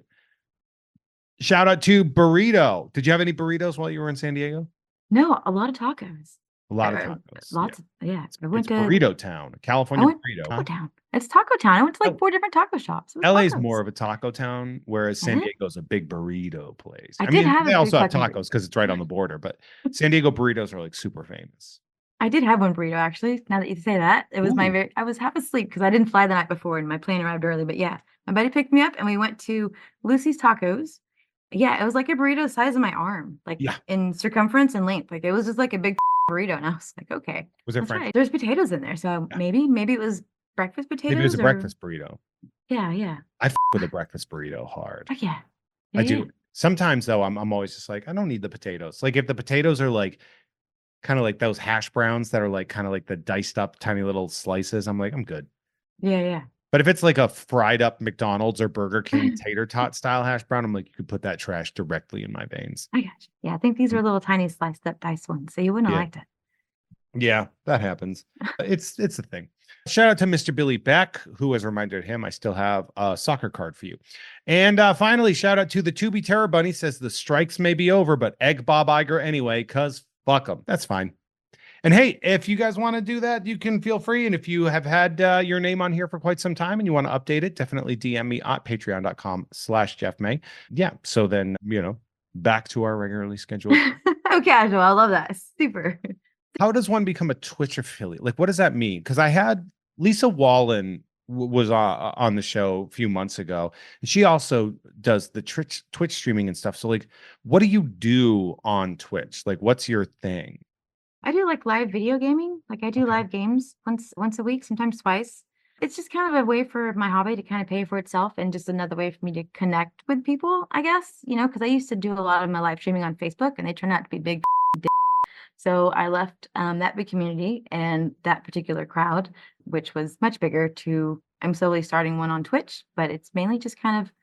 Speaker 1: Shout out to Burrito. Did you have any burritos while you were in San Diego?
Speaker 2: No, a lot of tacos.
Speaker 1: A lot of tacos.
Speaker 2: Lots
Speaker 1: Yeah.
Speaker 2: of I went
Speaker 1: It's
Speaker 2: to
Speaker 1: Burrito Town,
Speaker 2: I
Speaker 1: California
Speaker 2: went
Speaker 1: burrito.
Speaker 2: Taco Town. It's Taco Town. I went to like 4 different taco shops. It was
Speaker 1: LA's
Speaker 2: tacos.
Speaker 1: more of a taco town, whereas San
Speaker 2: Uh-huh.
Speaker 1: Diego's a big burrito place.
Speaker 2: I
Speaker 1: I
Speaker 2: did
Speaker 1: mean,
Speaker 2: have
Speaker 1: they
Speaker 2: a
Speaker 1: also have
Speaker 2: fucking burrito.
Speaker 1: tacos because it's right on the border, but San Diego burritos are like super famous.
Speaker 2: I did have one burrito actually. Now that you say that, it was my
Speaker 1: Ooh.
Speaker 2: I was half asleep because I didn't fly the night before and my plane arrived early. But yeah, my buddy picked me up and we went to Lucy's Tacos. Yeah, it was like a burrito the size of my arm, like
Speaker 1: Yeah.
Speaker 2: in circumference and length. Like it was just like a big burrito, and I was like, okay,
Speaker 1: Was it
Speaker 2: let's
Speaker 1: French?
Speaker 2: try it. There's potatoes in there, so
Speaker 1: Yeah.
Speaker 2: maybe it was breakfast potatoes.
Speaker 1: Maybe it was a
Speaker 2: or...
Speaker 1: breakfast burrito.
Speaker 2: Yeah.
Speaker 1: I with a breakfast burrito hard.
Speaker 2: Oh yeah.
Speaker 1: I do. Sometimes though, I'm always just like, I don't need the potatoes. Like if the potatoes are like kind of like those hash browns that are like kind of like the diced up tiny little slices, I'm like, I'm good.
Speaker 2: Yeah.
Speaker 1: But if it's like a fried up McDonald's or Burger King tater tot style hash brown, I'm like, you could put that trash directly in my veins.
Speaker 2: I got you. Yeah, I think these are little tiny sliced up diced ones, so you wouldn't have liked it.
Speaker 1: Yeah, that happens. It's a thing. Shout out to Mr. Billy Beck, who has reminded him I still have a soccer card for you. And finally, shout out to the Tubi Terror Bunny, says the strikes may be over, but egg Bob Iger anyway, because fuck them. That's fine. And hey, if you guys want to do that, you can feel free. And if you have had your name on here for quite some time and you want to update it, definitely DM me at patreon.com/JeffMay. Yeah. So then, back to our regularly scheduled.
Speaker 2: Oh, casual. I love that. Super.
Speaker 1: How does one become a Twitch affiliate? Like, what does that mean? Because I had Lisa Wallen was on the show a few months ago. And she also does the Twitch streaming and stuff. So like, what do you do on Twitch? Like, what's your thing?
Speaker 2: I do like live video gaming. Like I do live games once a week, sometimes twice. It's just kind of a way for my hobby to kind of pay for itself and just another way for me to connect with people, I guess, because I used to do a lot of my live streaming on Facebook and they turned out to be big. So I left that big community and that particular crowd, which was much bigger, I'm slowly starting one on Twitch, but it's mainly just kind of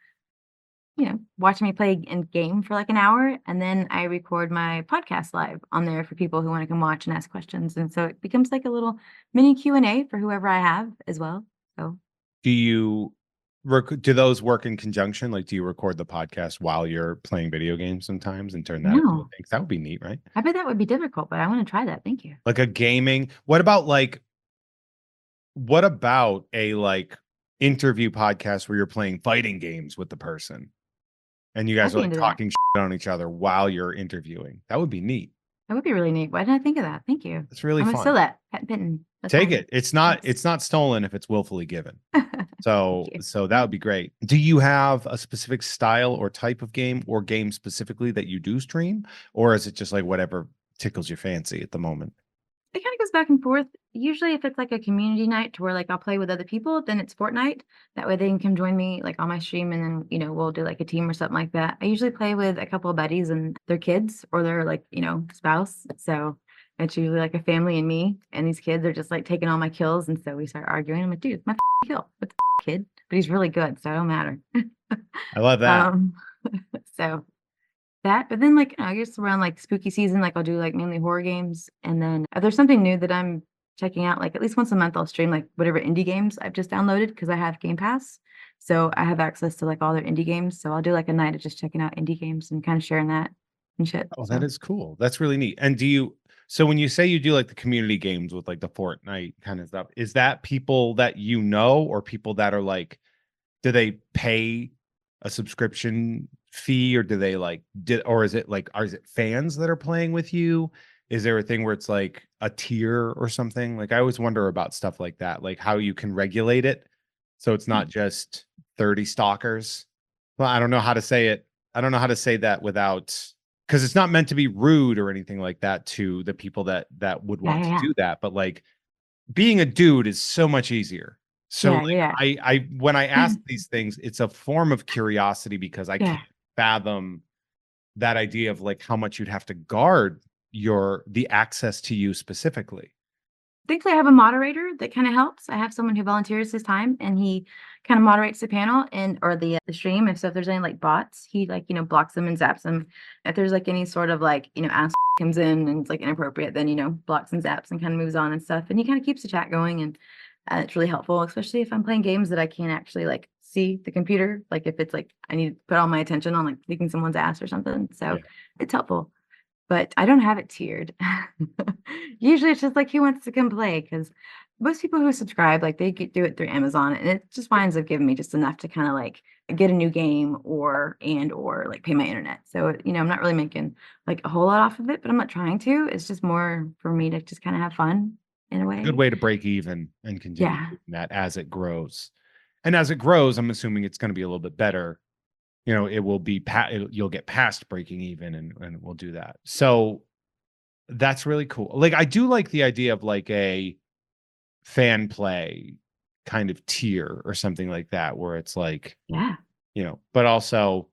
Speaker 2: watching me play in game for like an hour, and then I record my podcast live on there for people who want to come watch and ask questions. And so it becomes like a little mini Q&A for whoever I have as well. So
Speaker 1: do those work in conjunction? Like, do you record the podcast while you're playing video games sometimes and turn that into a thing? That would be neat, right?
Speaker 2: I bet that would be difficult, but I want to try that. Thank you.
Speaker 1: Like a gaming. What about a like interview podcast where you're playing fighting games with the person? And you guys are like talking shit on each other while you're interviewing. That would be neat.
Speaker 2: That would be really neat. Why didn't I think of that? Thank you.
Speaker 1: It's really
Speaker 2: I'm
Speaker 1: fun.
Speaker 2: gonna steal that. Patent pending.
Speaker 1: Take it. It's not stolen if it's willfully given. So that would be great. Do you have a specific style or type of game or game specifically that you do stream? Or is it just like whatever tickles your fancy at the moment?
Speaker 2: It kind of goes back and forth. Usually if it's like a community night to where like I'll play with other people, then it's Fortnite. That way they can come join me like on my stream and then, we'll do like a team or something like that. I usually play with a couple of buddies and their kids or their like, spouse. So it's usually like a family and me, and these kids are just like taking all my kills. And so we start arguing. I'm like, dude, it's my kill. What's the kid? But he's really good. So it don't matter.
Speaker 1: I love that.
Speaker 2: So that, but then like I guess around like spooky season, like I'll do like mainly horror games, and then if there's something new that I'm checking out, like at least once a month I'll stream like whatever indie games I've just downloaded because I have Game Pass, so I have access to like all their indie games. So I'll do like a night of just checking out indie games and kind of sharing that and shit.
Speaker 1: Oh, that is cool. That's really neat. And so when you say you do like the community games with like the Fortnite kind of stuff, is that people that or people that are like, do they pay a subscription fee, or do they or is it fans that are playing with you? Is there a thing where it's like a tier or something? Like I always wonder about stuff like that, like how you can regulate it so it's not just 30 stalkers. Well, I don't know how to say it. I don't know how to say that without, because it's not meant to be rude or anything like that to the people that would want to do that, but like being a dude is so much easier. So
Speaker 2: Yeah,
Speaker 1: like
Speaker 2: yeah,
Speaker 1: I when I
Speaker 2: yeah.
Speaker 1: ask these things, it's a form of curiosity because I
Speaker 2: Yeah.
Speaker 1: can't fathom that idea of like how much you'd have to guard the access to you specifically.
Speaker 2: Thankfully, I have a moderator that kinda helps. I have someone who volunteers his time, and he kinda moderates the panel and or the stream, and so if there's any, like, bots, he, like, blocks them and zaps them. If there's, like, any sort of, like, ass comes in and it's, like, inappropriate, then, blocks and zaps and kinda moves on and stuff, and he kinda keeps the chat going, and, it's really helpful, especially if I'm playing games that I can't actually, like, see the computer, like, if it's, like, I need to put all my attention on, like, kicking someone's ass or something, so
Speaker 1: Yeah.
Speaker 2: it's helpful. But I don't have it tiered. Usually, it's just like, who wants to come play? Because most people who subscribe, like, they do it through Amazon, and it just winds up giving me just enough to kinda, like, get a new game or, like, pay my internet. So, I'm not really making, like, a whole lot off of it, but I'm not trying to. It's just more for me to just kinda have fun in a
Speaker 1: Good
Speaker 2: way.
Speaker 1: way to break even and continue
Speaker 2: Yeah.
Speaker 1: doing that as it grows. And as it grows, I'm assuming it's gonna be a little bit better. It will be you'll get past breaking even and we'll do that. So that's really cool. Like I do like the idea of like a fan play kind of tier or something like that where it's like,
Speaker 2: Yeah.
Speaker 1: but also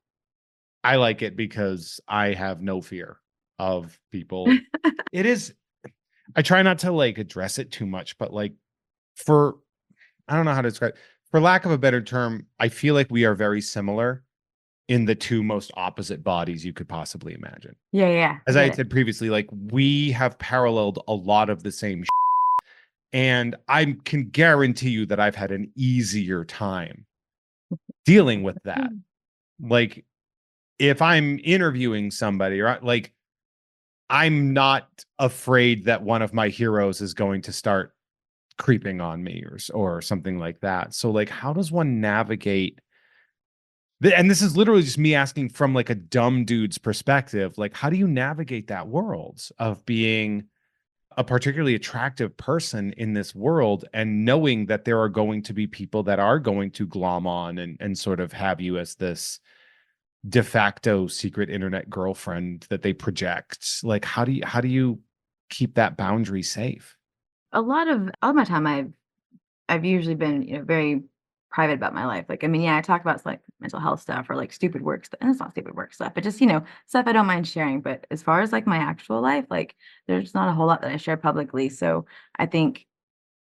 Speaker 1: I like it because I have no fear of people. It is I try not to like address it too much, but like for I don't know how to describe for lack of a better term, I feel like we are very similar in the two most opposite bodies you could possibly imagine.
Speaker 2: Yeah, yeah, I
Speaker 1: As I
Speaker 2: get
Speaker 1: had
Speaker 2: it.
Speaker 1: said previously, like we have paralleled a lot of the same and I can guarantee you that I've had an easier time dealing with that.
Speaker 2: Mm.
Speaker 1: Like if I'm interviewing somebody or like I'm not afraid that one of my heroes is going to start creeping on me or something like that. So like how does one navigate and this is literally just me asking from like a dumb dude's perspective, like how do you navigate that world of being a particularly attractive person in this world and knowing that there are going to be people that are going to glom on and sort of have you as this de facto secret internet girlfriend that they project. Like how do you keep that boundary safe?
Speaker 2: All of my time, I've usually been, very private about my life. Like, I mean, yeah, I talk about like mental health stuff or like stupid work stuff. And it's not stupid work stuff, but just, stuff I don't mind sharing. But as far as like my actual life, like there's not a whole lot that I share publicly. So I think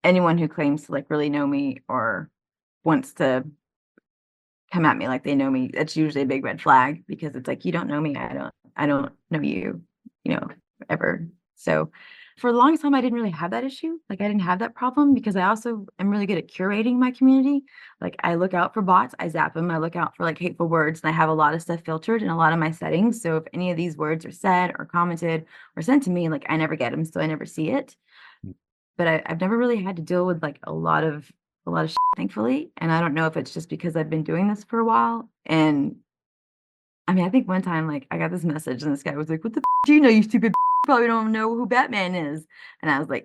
Speaker 2: anyone who claims to like really know me or wants to come at me like they know me, it's usually a big red flag because it's like, you don't know me. I don't know you, you know, ever. So for the longest time, I didn't really have that issue. Like I didn't have that problem because I also am really good at curating my community. Like I look out for bots, I zap them, I look out for like hateful words, and I have a lot of stuff filtered in a lot of my settings. So if any of these words are said or commented or sent to me, like I never get them, so I never see it. But I've never really had to deal with like a lot of shit, thankfully. And I don't know if it's just because I've been doing this for a while. And I mean, I think one time, like, I got this message, and this guy was like, "What the do you know, you stupid probably don't know who Batman is." And I was like,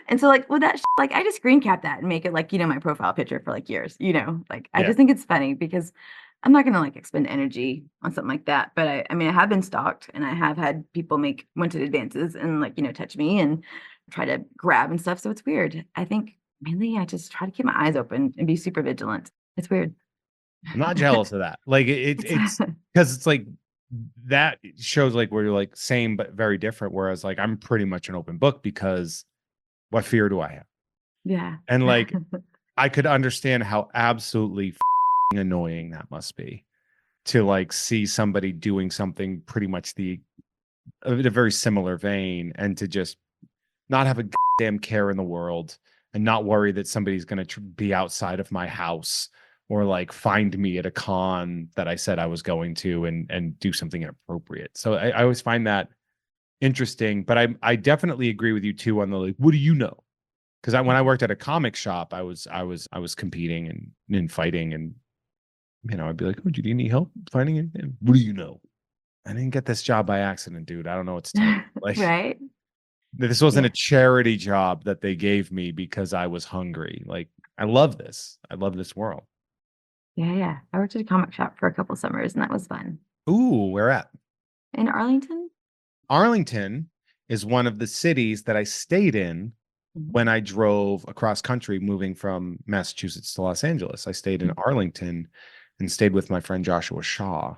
Speaker 2: and so like with that, like I just screen cap that and make it like my profile picture for like years. Like I
Speaker 1: Yeah.
Speaker 2: just think it's funny because I'm not gonna like expend energy on something like that. But I mean, I have been stalked, and I have had people make wanted advances and like touch me and try to grab and stuff. So it's weird. I think mainly I just try to keep my eyes open and be super vigilant. It's weird.
Speaker 1: I'm not jealous of that. Like
Speaker 2: It's
Speaker 1: it's because it's like that shows like where you're like same but very different. Whereas like I'm pretty much an open book because what fear do I have?
Speaker 2: yeah.
Speaker 1: And like I could understand how absolutely annoying that must be to like see somebody doing something pretty much in a very similar vein and to just not have a damn care in the world and not worry that somebody's going to be outside of my house or like find me at a con that I said I was going to and do something inappropriate. So I always find that interesting, but I definitely agree with you too on the like, what do you know? Because when I worked at a comic shop, I was competing and fighting, and I'd be like, "Oh, do you need any help finding it? And what do you know? I didn't get this job by accident, dude. I don't know what to tell you. Like,
Speaker 2: Right?
Speaker 1: this wasn't
Speaker 2: Yeah.
Speaker 1: a charity job that they gave me because I was hungry. Like, I love this. I love this world.
Speaker 2: Yeah, yeah. I worked at a comic shop for a couple summers, and that was fun.
Speaker 1: Ooh, where at?
Speaker 2: In Arlington?
Speaker 1: Arlington is one of the cities that I stayed in
Speaker 2: Mhm.
Speaker 1: when I drove across country moving from Massachusetts to Los Angeles. I stayed in
Speaker 2: Mhm.
Speaker 1: Arlington and stayed with my friend Joshua Shaw,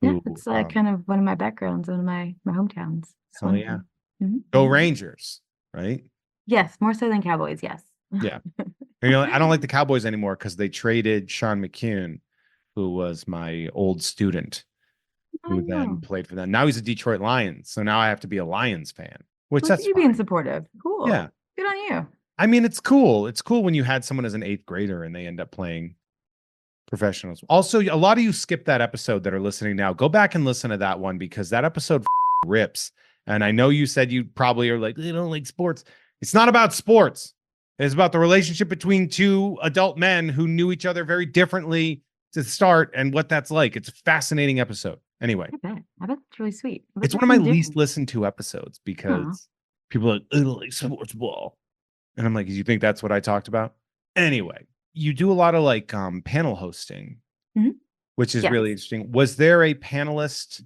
Speaker 2: Yeah,
Speaker 1: who,
Speaker 2: it's, kind of one of my backgrounds, one of my hometowns. It's
Speaker 1: hell yeah,
Speaker 2: wonderful. Mhm,
Speaker 1: go
Speaker 2: mhm.
Speaker 1: Rangers, right?
Speaker 2: Yes, more so than cowboys, yes.
Speaker 1: Yeah. And, I don't like the Cowboys anymore because they traded Sean McCune, who was my old student, who then
Speaker 2: Oh,
Speaker 1: played for them. Now he's a Detroit Lions, so now I have to be a Lions fan, which
Speaker 2: look at
Speaker 1: that's
Speaker 2: you being
Speaker 1: fine.
Speaker 2: supportive.
Speaker 1: Yeah.
Speaker 2: Cool. Good on you.
Speaker 1: I mean, it's cool. It's cool when you had someone as an eighth grader and they end up playing professionals. Also, a lot of you skipped that episode that are listening now. Go back and listen to that one because that episode rips. And I know you said you probably are like, they don't like sports. It's not about sports. It's about the relationship between two adult men who knew each other very differently to start and what that's like. It's a fascinating episode. Anyway,
Speaker 2: I bet. I bet it's really sweet. I bet
Speaker 1: it's
Speaker 2: there's
Speaker 1: one of my
Speaker 2: some
Speaker 1: least
Speaker 2: different.
Speaker 1: listened to episodes
Speaker 2: Aw.
Speaker 1: because people are like, I don't like sports ball. And I'm like, you think that's what I talked about? Anyway, you do a lot of like panel hosting,
Speaker 2: Mhm.
Speaker 1: which is
Speaker 2: Yes.
Speaker 1: really interesting. Was there a panelist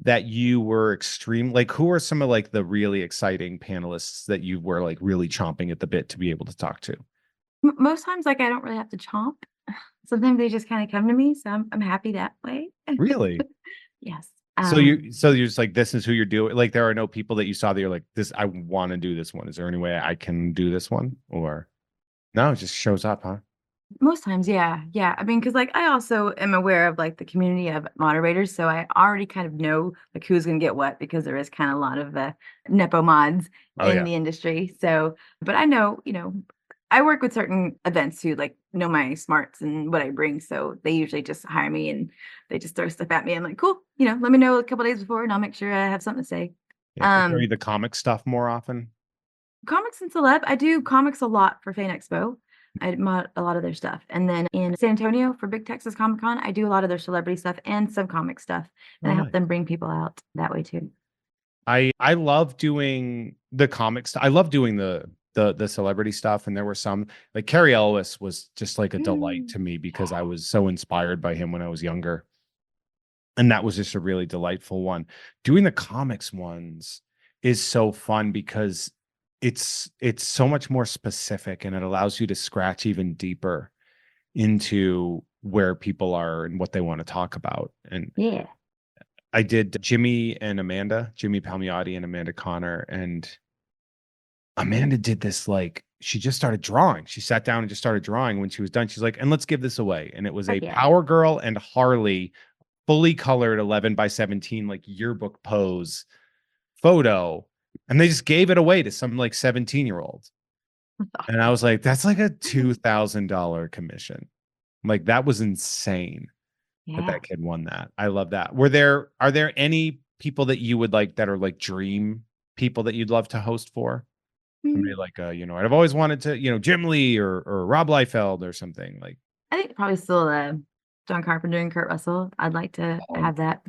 Speaker 1: that you were extreme like who are some of like the really exciting panelists that you were like really chomping at the bit to be able to talk to?
Speaker 2: Most times, like, I don't really have to chomp. Sometimes they just kinda come to me, so I'm happy that way.
Speaker 1: Really?
Speaker 2: Yes.
Speaker 1: So you're just like this is who you're doing like there are no people that you saw that you're like this I want to do this one. Is there any way I can do this one or no, it just shows up, huh?
Speaker 2: Most times, yeah, yeah. I mean, because like, I also am aware of, like, the community of moderators, so I already kind of know, like, who's gonna get what because there is kinda a lot of, nepo mods
Speaker 1: Oh
Speaker 2: in
Speaker 1: yeah.
Speaker 2: the industry, so but I know, I work with certain events who, like, know my smarts and what I bring, so they usually just hire me, and they just throw stuff at me. I'm like, "Cool," let me know a couple days before, and I'll make sure I have something to say.
Speaker 1: Yeah. They carry
Speaker 2: Um
Speaker 1: the comic stuff more often.
Speaker 2: Comics and celeb, I do comics a lot for Fan Expo. I mod a lot of their stuff, and then in San Antonio for Big Texas Comic Con, I do a lot of their celebrity stuff and some comic stuff, and
Speaker 1: Oh
Speaker 2: I help
Speaker 1: nice.
Speaker 2: them bring people out that way too.
Speaker 1: I love doing the comics. I love doing the celebrity stuff. And there were some like Carrie Ellis was just like a delight
Speaker 2: Mm.
Speaker 1: to me because I
Speaker 2: Yeah.
Speaker 1: was so inspired by him when I was younger. And that was just a really delightful one. Doing the comics ones is so fun because it's so much more specific and it allows you to scratch even deeper into where people are and what they want to talk about. And
Speaker 2: Yeah.
Speaker 1: I did Jimmy and Amanda, Jimmy Palmiotti and Amanda Connor. And Amanda did this like she just started drawing. She sat down and just started drawing. When she was done, she's like, and let's give this away. And it was a
Speaker 2: Heck yeah.
Speaker 1: Power Girl and Harley fully colored 11 by 17, like yearbook pose photo. And they just gave it away to some like 17-year-old.
Speaker 2: That's
Speaker 1: And I
Speaker 2: awesome.
Speaker 1: was like, that's like a $2,000 commission. Like that was insane that
Speaker 2: Yeah.
Speaker 1: that kid won that. I love that. Are there any people that you would like that are like dream people that you'd love to host for? Somebody
Speaker 2: Mm,
Speaker 1: like I've always wanted to, Jim Lee or Rob Liefeld or something like
Speaker 2: I think probably still, John Carpenter and Kurt Russell. I'd like to
Speaker 1: oh,
Speaker 2: have that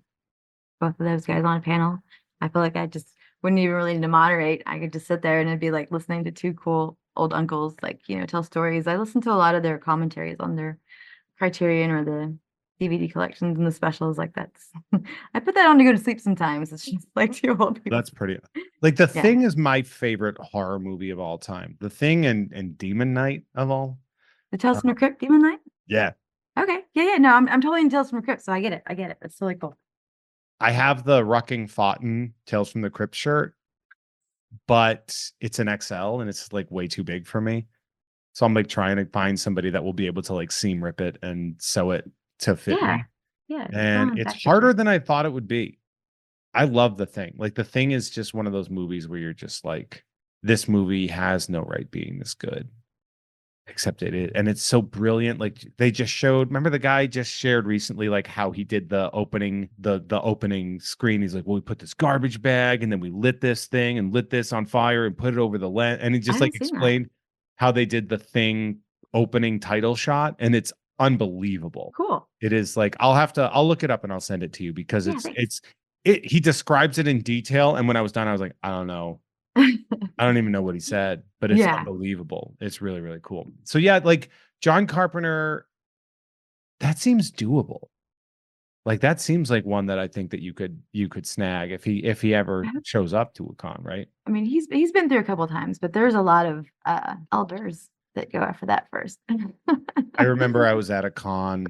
Speaker 2: both of those guys on a panel. I feel like I just wouldn't even really need to moderate. I could just sit there and it'd be like listening to two cool old uncles, like, tell stories. I listen to a lot of their commentaries on their Criterion or the DVD collections and the specials. Like that's, I put that on to go to sleep sometimes. It's just like two old people.
Speaker 1: that's pretty like The
Speaker 2: Yeah.
Speaker 1: Thing is my favorite horror movie of all time. The Thing and Demon Knight of all.
Speaker 2: The Tales
Speaker 1: Uh,
Speaker 2: from the Crypt Demon Knight?
Speaker 1: yeah.
Speaker 2: Okay. Yeah, yeah. No, I'm totally in Tales from the Crypt, so I get it. I get it. That's totally cool.
Speaker 1: I have the Rucking Fountain Tales from the Crypt shirt, but it's an XL and it's like way too big for me. So I'm like trying to find somebody that will be able to like seam rip it and sew it to fit
Speaker 2: Yeah.
Speaker 1: me.
Speaker 2: Yeah. Get
Speaker 1: And
Speaker 2: on
Speaker 1: it's
Speaker 2: factory
Speaker 1: harder
Speaker 2: ship.
Speaker 1: than I thought it would be. I love The Thing. Like The Thing is just one of those movies where you're just like, this movie has no right being this good. Except it is, and it's so brilliant. Like they just showed, remember the guy just shared recently, like how he did the opening screen. He's like, well, we put this garbage bag and then we lit this thing and lit this on fire and put it over the lens. And he
Speaker 2: I
Speaker 1: just like
Speaker 2: haven't seen that.
Speaker 1: explained how they did the Thing opening title shot, and it's unbelievable.
Speaker 2: Cool.
Speaker 1: It is like I'll look it up and I'll send it to you because
Speaker 2: Yeah, thanks.
Speaker 1: he describes it in detail. And when I was done, I was like, I don't know. I don't even know what he said, but it's
Speaker 2: Yeah.
Speaker 1: unbelievable. It's really, really cool. So yeah, like John Carpenter, that seems doable. Like that seems like one that I think that you could snag if he ever shows up to a con, right?
Speaker 2: I mean, he's been through a couple times, but there's a lot of elders that go after that first.
Speaker 1: I remember I was at a con,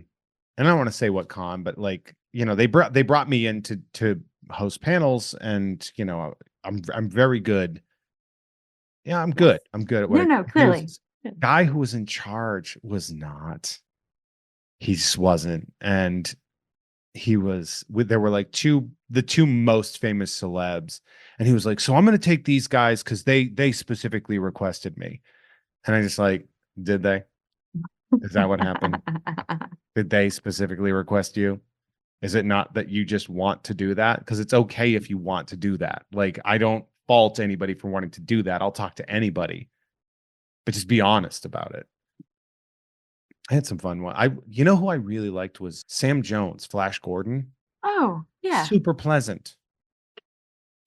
Speaker 1: and I don't want to say what con, but like, they brought me in to host panels, and I'm very good. Yeah, I'm
Speaker 2: Yes.
Speaker 1: good. I'm good at what
Speaker 2: No,
Speaker 1: I
Speaker 2: no,
Speaker 1: do. There was
Speaker 2: clearly.
Speaker 1: this
Speaker 2: Good.
Speaker 1: guy who was in charge was not. He just wasn't. And he was with there were like the two most famous celebs. And he was like, so I'm gonna take these guys because they specifically requested me. And I just like, did they? Is that what happened? Did they specifically request you? Is it not that you just want to do that? Because it's okay if you want to do that. Like, I don't fault anybody for wanting to do that. I'll talk to anybody, but just be honest about it. I had some fun one. Who I really liked was Sam Jones, Flash Gordon.
Speaker 2: Oh, yeah.
Speaker 1: Super pleasant.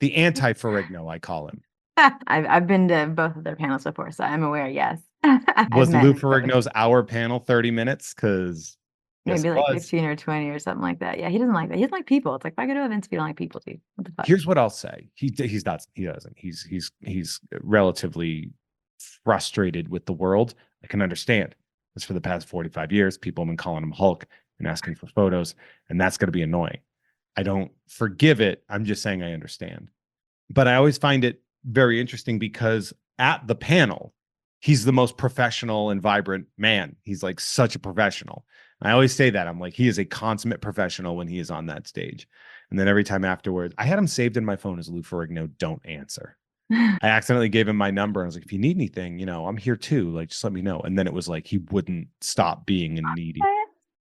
Speaker 1: The anti-Ferrigno, I call him.
Speaker 2: I've been to both of their panels before, so I'm aware, yes. I've
Speaker 1: Was
Speaker 2: met
Speaker 1: Lou
Speaker 2: him both.
Speaker 1: Ferrigno's hour panel 30 minutes? Because yes,
Speaker 2: Maybe
Speaker 1: it
Speaker 2: like
Speaker 1: was.
Speaker 2: 15 or 20 or something like that. Yeah, he doesn't like that. He doesn't like people. It's like, why go to events if you don't like people, dude? What the fuck?
Speaker 1: Here's what I'll say. He's not, he doesn't. He's relatively frustrated with the world. I can understand. Because for the past 45 years, people have been calling him Hulk and asking for photos, and that's going to be annoying. I don't forgive it. I'm just saying I understand. But I always find it very interesting because at the panel, he's the most professional and vibrant man. He's like such a professional. I always say that. I'm like, he is a consummate professional when he is on that stage. And then every time afterwards, I had him saved in my phone as Lou Ferrigno, don't answer. I accidentally gave him my number. I was like, if you need anything, I'm here too. Like, just let me know. And then it was like he wouldn't stop being a needy.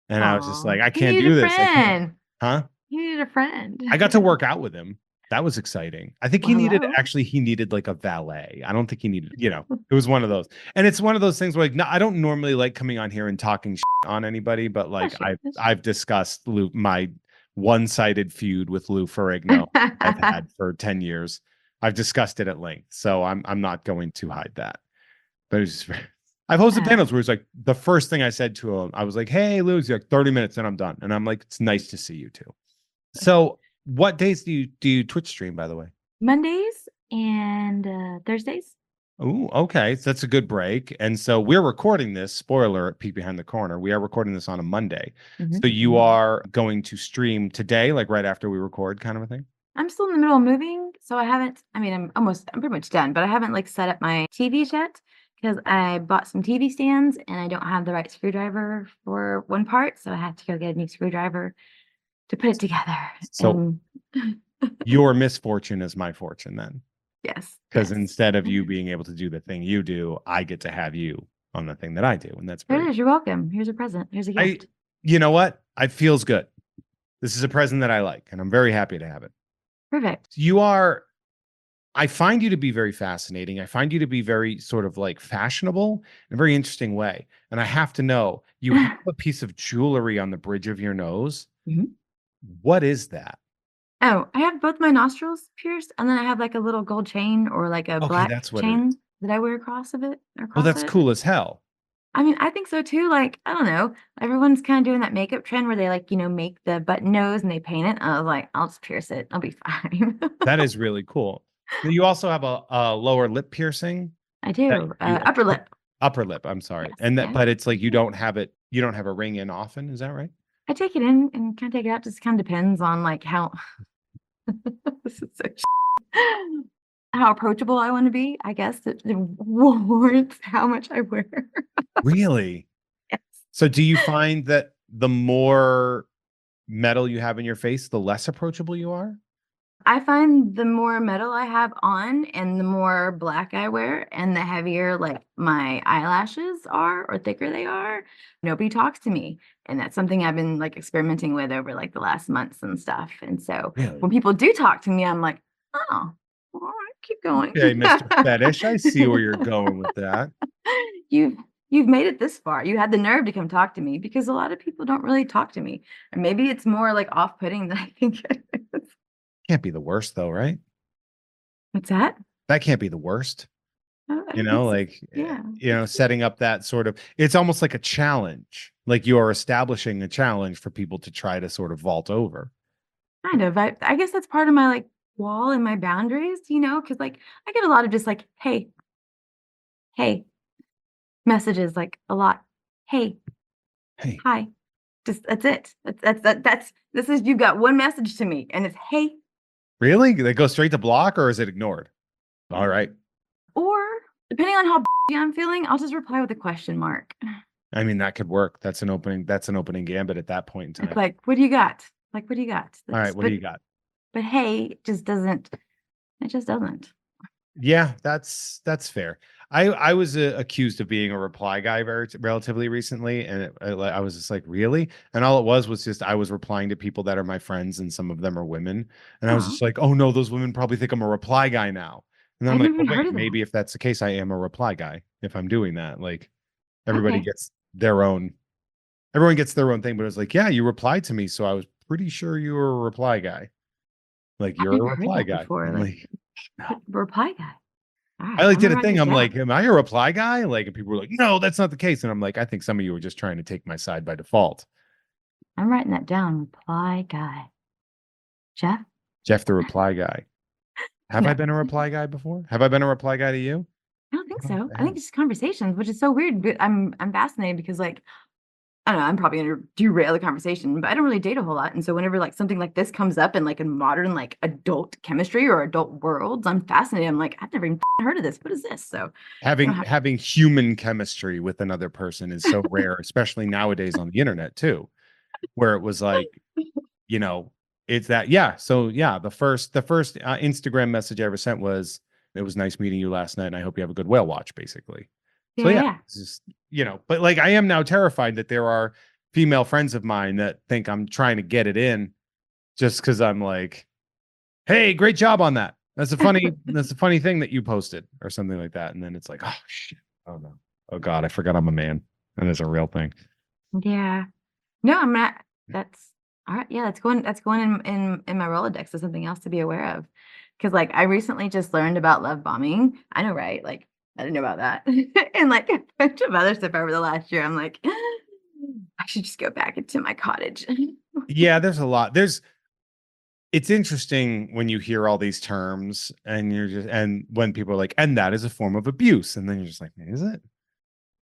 Speaker 1: And I was just
Speaker 2: Aw,
Speaker 1: like, I
Speaker 2: he
Speaker 1: can't
Speaker 2: needed
Speaker 1: do
Speaker 2: a
Speaker 1: this. I can't.
Speaker 2: friend.
Speaker 1: Huh?
Speaker 2: He needed a friend.
Speaker 1: I got to work out with him. That was exciting. I think
Speaker 2: Well, hello.
Speaker 1: he needed like a valet. I don't think he needed, it was one of those. And it's one of those things where like, no, I don't normally like coming on here and talking on anybody, but like
Speaker 2: Bless you.
Speaker 1: I've discussed my one-sided feud with Lou Ferrigno I've had for 10 years. I've discussed it at length. So I'm not going to hide that. But it's just I've hosted
Speaker 2: Uh,
Speaker 1: panels where it's like the first thing I said to him, I was like, hey, Lou, he's like 30 minutes and I'm done. And I'm like, it's nice to see you too. So, what days do you Twitch stream, by the way?
Speaker 2: Mondays and Thursdays.
Speaker 1: Oh, okay. So that's a good break. And so we're recording this. Spoiler, peek behind the corner. We are recording this on a Monday. So you are going to stream today, like right after we record, kind of a thing?
Speaker 2: I'm still in the middle of moving, so I haven't. I mean, I'm pretty much done, but I haven't like set up my TVs yet because I bought some TV stands and I don't have the right screwdriver for one part, so I have to go get a new screwdriver to put it together.
Speaker 1: So
Speaker 2: And
Speaker 1: your misfortune is my fortune then.
Speaker 2: yes,
Speaker 1: Because
Speaker 2: yes.
Speaker 1: instead of you being able to do the thing you do, I get to have you on the thing that I do. And that's
Speaker 2: There it
Speaker 1: very,
Speaker 2: is. You're welcome. Here's a present. Here's a
Speaker 1: I,
Speaker 2: gift.
Speaker 1: you know what? It feels good. This is a present that I like, and I'm very happy to have it.
Speaker 2: Perfect.
Speaker 1: I find you to be very fascinating. I find you to be very sort of like fashionable in a very interesting way. And I have to know, you have a piece of jewelry on the bridge of your nose.
Speaker 2: Mhm.
Speaker 1: What is that?
Speaker 2: Oh, I have both my nostrils pierced, and then I have like a little gold chain or like a
Speaker 1: Okay,
Speaker 2: black
Speaker 1: that's what it is.
Speaker 2: chain that I wear across of it,
Speaker 1: Well,
Speaker 2: across
Speaker 1: that's
Speaker 2: it.
Speaker 1: cool as hell.
Speaker 2: I mean, I think so too. Like, I don't know. Everyone's kind of doing that makeup trend where they like, make the button nose and they paint it. I was like, I'll just pierce it. I'll be fine.
Speaker 1: That is really cool. Now, you also have a lower lip piercing
Speaker 2: I
Speaker 1: that
Speaker 2: do.
Speaker 1: you
Speaker 2: Upper lip.
Speaker 1: upper lip. I'm sorry,
Speaker 2: Yes.
Speaker 1: and that,
Speaker 2: Yeah.
Speaker 1: but it's like you
Speaker 2: Yeah.
Speaker 1: don't have it. You don't have a ring in often. Is that right?
Speaker 2: I take it in and kind of take it out. Just kind of depends on like how this is so how approachable I want to be. I guess it warrants how much I wear.
Speaker 1: Really?
Speaker 2: Yes.
Speaker 1: So, do you find that the more metal you have in your face, the less approachable you are?
Speaker 2: I find the more metal I have on and the more black I wear and the heavier like my eyelashes are or thicker they are, nobody talks to me. And that's something I've been like experimenting with over like the last months and stuff. And so
Speaker 1: Really?
Speaker 2: when people do talk to me, I'm like, oh, all right, keep going.
Speaker 1: Okay, Mr. Fetish. I see where you're going with that.
Speaker 2: you've you've made it this far. You had the nerve to come talk to me because a lot of people don't really talk to me. And maybe it's more like off-putting than I think it is.
Speaker 1: Can't be the worst though, right?
Speaker 2: What's that?
Speaker 1: That can't be the worst.
Speaker 2: I think yeah.
Speaker 1: setting up that sort of, it's almost like a challenge. Like you are establishing a challenge for people to try to sort of vault over.
Speaker 2: Kind of. I guess that's part of my, like, wall and my boundaries, because like, I get a lot of just like, "Hey, hey," messages, like, a lot. "Hey,
Speaker 1: Hey,
Speaker 2: hi." Just that's it. That's this is you've got one message to me, and it's, "Hey."
Speaker 1: really? They go straight to block or is it ignored? All right.
Speaker 2: Or depending on how I'm feeling, I'll just reply with a question mark.
Speaker 1: I mean, that could work. That's an opening gambit at that point in
Speaker 2: It's
Speaker 1: time.
Speaker 2: like, "What do you got?" Like, "What do you got?"
Speaker 1: All right,
Speaker 2: That's
Speaker 1: what do you got?
Speaker 2: but, "Hey," just doesn't it just doesn't.
Speaker 1: Yeah, that's fair. I was accused of being a reply guy relatively recently, and I was just like, really? And all it was just I was replying to people that are my friends, and some of them are women, and I was
Speaker 2: Oh,
Speaker 1: just like, oh no, those women probably think I'm a reply guy now. And then I'm
Speaker 2: I've
Speaker 1: like,
Speaker 2: never
Speaker 1: but
Speaker 2: even heard
Speaker 1: wait,
Speaker 2: of that.
Speaker 1: maybe if that's the case, I am a reply guy if I'm doing that. Like everybody
Speaker 2: Okay.
Speaker 1: gets their own, everyone gets their own thing. But it was like, yeah, you replied to me, so I was pretty sure you were a reply guy. Like
Speaker 2: I've
Speaker 1: you're a
Speaker 2: never heard
Speaker 1: reply
Speaker 2: that
Speaker 1: guy.
Speaker 2: before,
Speaker 1: I'm
Speaker 2: like,
Speaker 1: like, no.
Speaker 2: reply guy.
Speaker 1: I
Speaker 2: Alright,
Speaker 1: like
Speaker 2: I'm
Speaker 1: did
Speaker 2: gonna
Speaker 1: a
Speaker 2: write
Speaker 1: thing.
Speaker 2: this
Speaker 1: I'm
Speaker 2: down.
Speaker 1: like, am I a reply guy? Like, and people were like, no, that's not the case. And I'm like, I think some of you were just trying to take my side by default.
Speaker 2: I'm writing that down, reply guy. Jeff?
Speaker 1: Jeff, the reply guy. Have I
Speaker 2: No,
Speaker 1: been a reply guy before? Have I been a reply guy to you?
Speaker 2: I don't think
Speaker 1: I don't
Speaker 2: so.
Speaker 1: think I
Speaker 2: I think
Speaker 1: have.
Speaker 2: it's just conversations, which is so weird, but I'm fascinated because, like, I don't know, I'm probably gonna derail the conversation, but I don't really date a whole lot, and so whenever, like, something like this comes up in, like, in modern, like, adult chemistry or adult worlds, I'm fascinated. I'm like, "I've never even heard of this. What is this?" So, I don't
Speaker 1: Having
Speaker 2: have
Speaker 1: having human chemistry with another person is so rare, especially nowadays on the internet too, where it was like, you know, it's that, yeah. So yeah, the first Instagram message I ever sent was, "It was nice meeting you last night, and I hope you have a good whale watch," basically. So
Speaker 2: Yeah,
Speaker 1: yeah,
Speaker 2: yeah.
Speaker 1: it's just, but like I am now terrified that there are female friends of mine that think I'm trying to get it in just because I'm like, "Hey, great job on that. That's a funny thing that you posted," or something like that. And then it's like, oh shit. Oh no. Oh God, I forgot I'm a man. And it's a real thing.
Speaker 2: Yeah. No, I'm not that's alright, yeah, that's going in my Rolodex as something else to be aware of. Because like, I recently just learned about love bombing. I know, right? Like, I didn't know about that. And, like, a bunch of other stuff over the last year. I'm like, "I should just go back into my cottage."
Speaker 1: Yeah, there's a lot. It's interesting when you hear all these terms and and when people are like, and that is a form of abuse. And then you're just like, is it?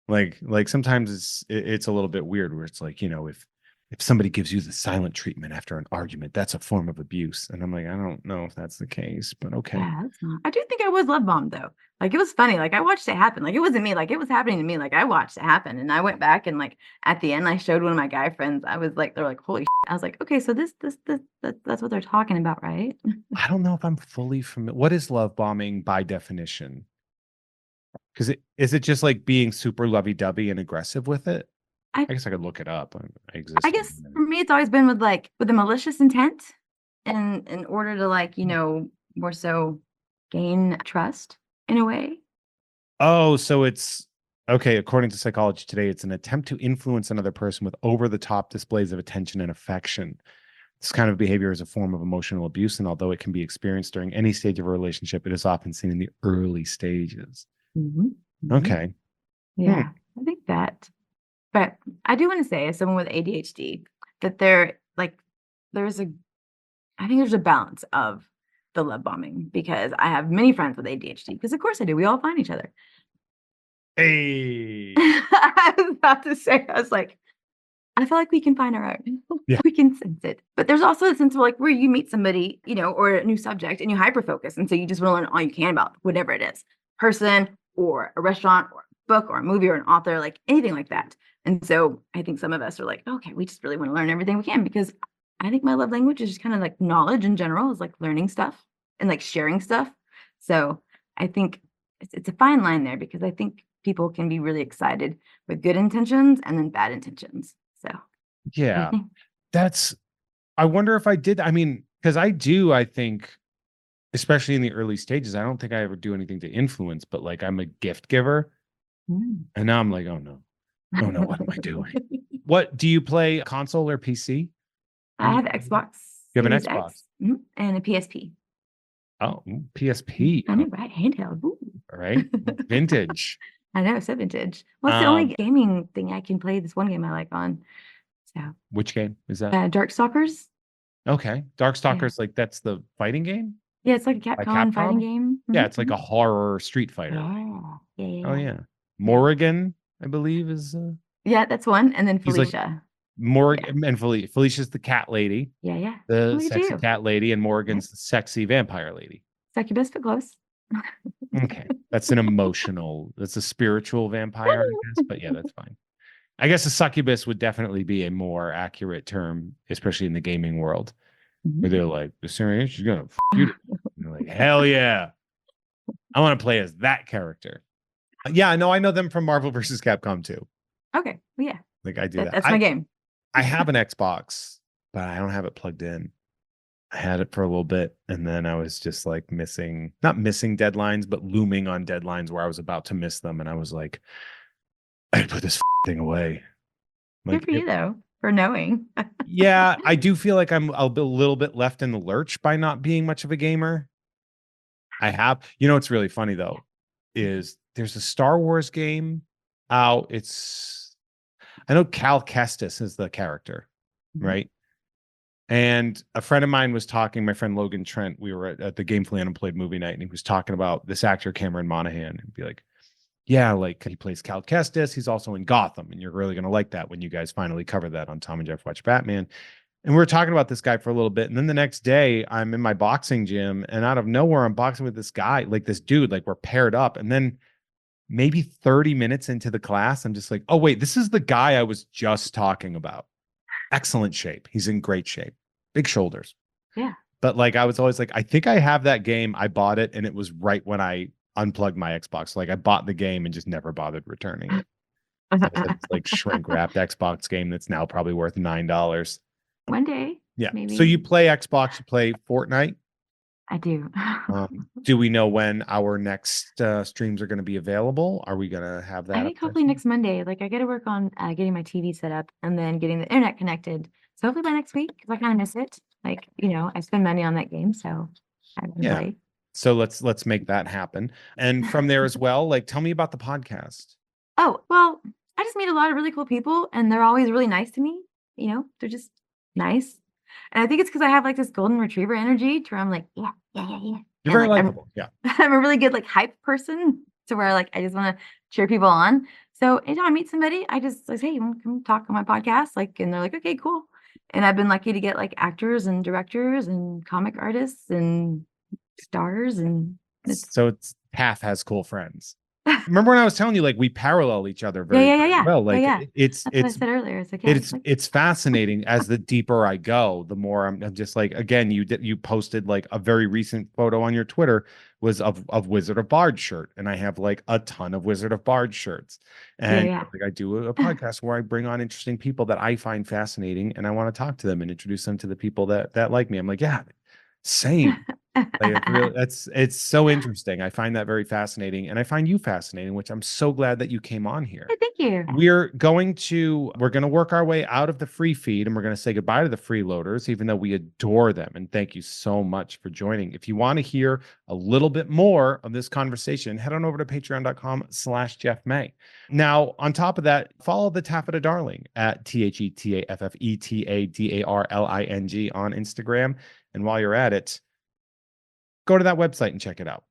Speaker 1: Like sometimes it's a little bit weird where it's like, if somebody gives you the silent treatment after an argument, that's a form of abuse. And I'm like, I don't know if that's the case, but okay.
Speaker 2: Yeah, that's not I do think I was love bombed, though. Like, it was funny, like, I watched it happen, like, it wasn't me, like, it was happening to me, like, I watched it happen, and I went back and, like, at the end, I showed one of my guy friends, I was like they're like, "Holy." I was like, "Okay, so that's what they're talking about, right?"
Speaker 1: I don't know if I'm fully familiar. What is love bombing by definition? Because is it just like being super lovey-dovey and aggressive with it?
Speaker 2: I
Speaker 1: I guess I could look it up. I
Speaker 2: I
Speaker 1: exist on
Speaker 2: guess
Speaker 1: the
Speaker 2: for
Speaker 1: internet.
Speaker 2: me, it's always been with, like with a malicious intent in order to, like, more so gain trust in a way.
Speaker 1: Oh, so it's okay. According to Psychology Today, it's an attempt to influence another person with over-the-top displays of attention and affection. This kind of behavior is a form of emotional abuse, and although it can be experienced during any stage of a relationship, it is often seen in the early stages.
Speaker 2: Mhm, mhm.
Speaker 1: Okay. Hmm.
Speaker 2: Yeah, I think that. But I do wanna say as someone with ADHD that there's a I think there's a balance of the love bombing because I have many friends with ADHD because of course I do, we all find each other.
Speaker 1: Hey.
Speaker 2: I was about to say, I was like, I feel like we can find our own.
Speaker 1: Yeah.
Speaker 2: We can sense it. But there's also a sense of like where you meet somebody, or a new subject and you hyper focus. And so you just want to learn all you can about whatever it is, person or a restaurant or a book or a movie or an author, like anything like that. And so I think some of us are like, okay, we just really want to learn everything we can because I think my love language is just kind of like knowledge in general is like learning stuff and like sharing stuff. So I think it's a fine line there because I think people can be really excited with good intentions and then bad intentions. So I
Speaker 1: Yeah.
Speaker 2: think
Speaker 1: That's I wonder if I did. I mean, because I do, I think, especially in the early stages, I don't think I ever do anything to influence, but like I'm a gift giver.
Speaker 2: mm.
Speaker 1: And now I'm like, oh no. Oh no, what am I doing? What do you play, console or PC?
Speaker 2: I
Speaker 1: When you
Speaker 2: have
Speaker 1: play
Speaker 2: an
Speaker 1: video games?
Speaker 2: Xbox
Speaker 1: You have an
Speaker 2: Series
Speaker 1: Xbox.
Speaker 2: X, and a PSP.
Speaker 1: Oh, PSP.
Speaker 2: I know, right? Handheld. Ooh.
Speaker 1: Right? Vintage.
Speaker 2: I know, so vintage. Well, it's the only
Speaker 1: Um,
Speaker 2: gaming thing I can play. This one game I like on. So,
Speaker 1: which game is that?
Speaker 2: Darkstalkers.
Speaker 1: Okay.
Speaker 2: Yeah.
Speaker 1: Darkstalkers, like that's the fighting game
Speaker 2: Yeah, it's like a
Speaker 1: by
Speaker 2: Capcom fighting
Speaker 1: Capcom?
Speaker 2: game.
Speaker 1: Yeah,
Speaker 2: Mhm,
Speaker 1: it's like
Speaker 2: mhm.
Speaker 1: a horror street fighter.
Speaker 2: Yeah. Yeah, yeah,
Speaker 1: Oh
Speaker 2: yeah.
Speaker 1: yeah.
Speaker 2: Yeah.
Speaker 1: Morrigan, I believe, is
Speaker 2: Yeah, that's one. And then
Speaker 1: he's like
Speaker 2: Felicia. Yeah.
Speaker 1: Morrigan and Felicia's the cat lady,
Speaker 2: Yeah, yeah.
Speaker 1: the
Speaker 2: Look at
Speaker 1: sexy
Speaker 2: you.
Speaker 1: cat lady, and
Speaker 2: Yep.
Speaker 1: Morrigan's the sexy vampire lady.
Speaker 2: Succubus but close.
Speaker 1: Okay. That's a spiritual vampire, I guess. But yeah, that's fine. I guess a succubus would definitely be a more accurate term, especially in the gaming world, where
Speaker 2: Mhm.
Speaker 1: they're like, the serious, she's gonna you. And they're like, hell yeah. I want to play as that character. Yeah, no, I know them from Marvel versus Capcom too.
Speaker 2: Okay. Well, yeah.
Speaker 1: Like I do that.
Speaker 2: That's my game.
Speaker 1: I have an Xbox, but I don't have it plugged in. I had it for a little bit, and then I was just like not missing deadlines, but looming on deadlines where I was about to miss them, and I was like, I put this thing away.
Speaker 2: Good
Speaker 1: Like,
Speaker 2: for you though, for knowing.
Speaker 1: yeah, I do feel like I'm a little bit left in the lurch by not being much of a gamer. What's really funny though is there's a Star Wars game out. I know Cal Kestis is the character,
Speaker 2: Mhm.
Speaker 1: right? And a friend of mine was talking, my friend Logan Trent, we were at the Gamefully Unemployed movie night, and he was talking about this actor, Cameron Monaghan, and be like, yeah, like he plays Cal Kestis. He's also in Gotham, and you're really going to like that when you guys finally cover that on Tom and Jeff Watch Batman. And we were talking about this guy for a little bit. And then the next day, I'm in my boxing gym, and out of nowhere, I'm boxing with this guy, like this dude, like we're paired up. And then maybe 30 minutes into the class, I'm just like, oh, wait, this is the guy I was just talking about. Excellent shape. He's in great shape, big shoulders.
Speaker 2: Yeah.
Speaker 1: But like, I was always like, I think I have that game. I bought it, and it was right when I unplugged my Xbox. Like, I bought the game and just never bothered returning it. So it's this like shrink wrapped Xbox game that's now probably worth $9.
Speaker 2: One day,
Speaker 1: Yeah. So
Speaker 2: maybe.
Speaker 1: you play Xbox, you play Fortnite.
Speaker 2: I do.
Speaker 1: Do we know when our next streams are going to be available? Are we going to have
Speaker 2: I
Speaker 1: that up
Speaker 2: think
Speaker 1: there
Speaker 2: hopefully
Speaker 1: soon?
Speaker 2: next Monday. Like I got to work on getting my TV set up and then getting the internet connected. So hopefully by next week, because I kind of miss it. Like, I spend money on that game, so I want to
Speaker 1: Yeah.
Speaker 2: play.
Speaker 1: So let's make that happen. And from there as well, like tell me about the podcast.
Speaker 2: Oh, well, I just meet a lot of really cool people and they're always really nice to me. They're just nice. And I think it's because I have like this golden retriever energy to where I'm like, yeah, yeah, yeah, yeah.
Speaker 1: You're
Speaker 2: And
Speaker 1: very
Speaker 2: like
Speaker 1: likable. Yeah.
Speaker 2: I'm a really good like hype person to where like I just want to cheer people on. So anytime I meet somebody, I just like, hey, you want to come talk on my podcast? Like, and they're like, okay, cool. And I've been lucky to get like actors and directors and comic artists and stars, and it's
Speaker 1: So it's Taff has cool friends. Remember when I was telling you like we parallel each other
Speaker 2: yeah,
Speaker 1: very,
Speaker 2: yeah, yeah,
Speaker 1: very
Speaker 2: yeah,
Speaker 1: well?
Speaker 2: yeah,
Speaker 1: Like
Speaker 2: yeah.
Speaker 1: it's
Speaker 2: That's what I
Speaker 1: it's
Speaker 2: said earlier. It's like, yeah, it's
Speaker 1: it's
Speaker 2: like
Speaker 1: it's fascinating as the deeper I go, the more I'm just like, again, you posted like a very recent photo on your Twitter was of Wizard of Bard shirt, and I have like a ton of Wizard of Bard shirts,
Speaker 2: yeah,
Speaker 1: and
Speaker 2: yeah.
Speaker 1: like I do a podcast where I bring on interesting people that I find fascinating, and I want to talk to them and introduce them to the people that like me. I'm like, yeah, same. Like it's really it's so interesting. I find that very fascinating, and I find you fascinating, which I'm so glad that you came on here.
Speaker 2: Hey, thank you.
Speaker 1: We're going to work our way out of the free feed, and we're going to say goodbye to the freeloaders, even though we adore them. And thank you so much for joining. If you want to hear a little bit more of this conversation, head on over to patreon.com/Jeff May. Now, on top of that, follow the Taffeta Darling at TheTaffetaDarling on Instagram. And while you're at it, go to that website and check it out.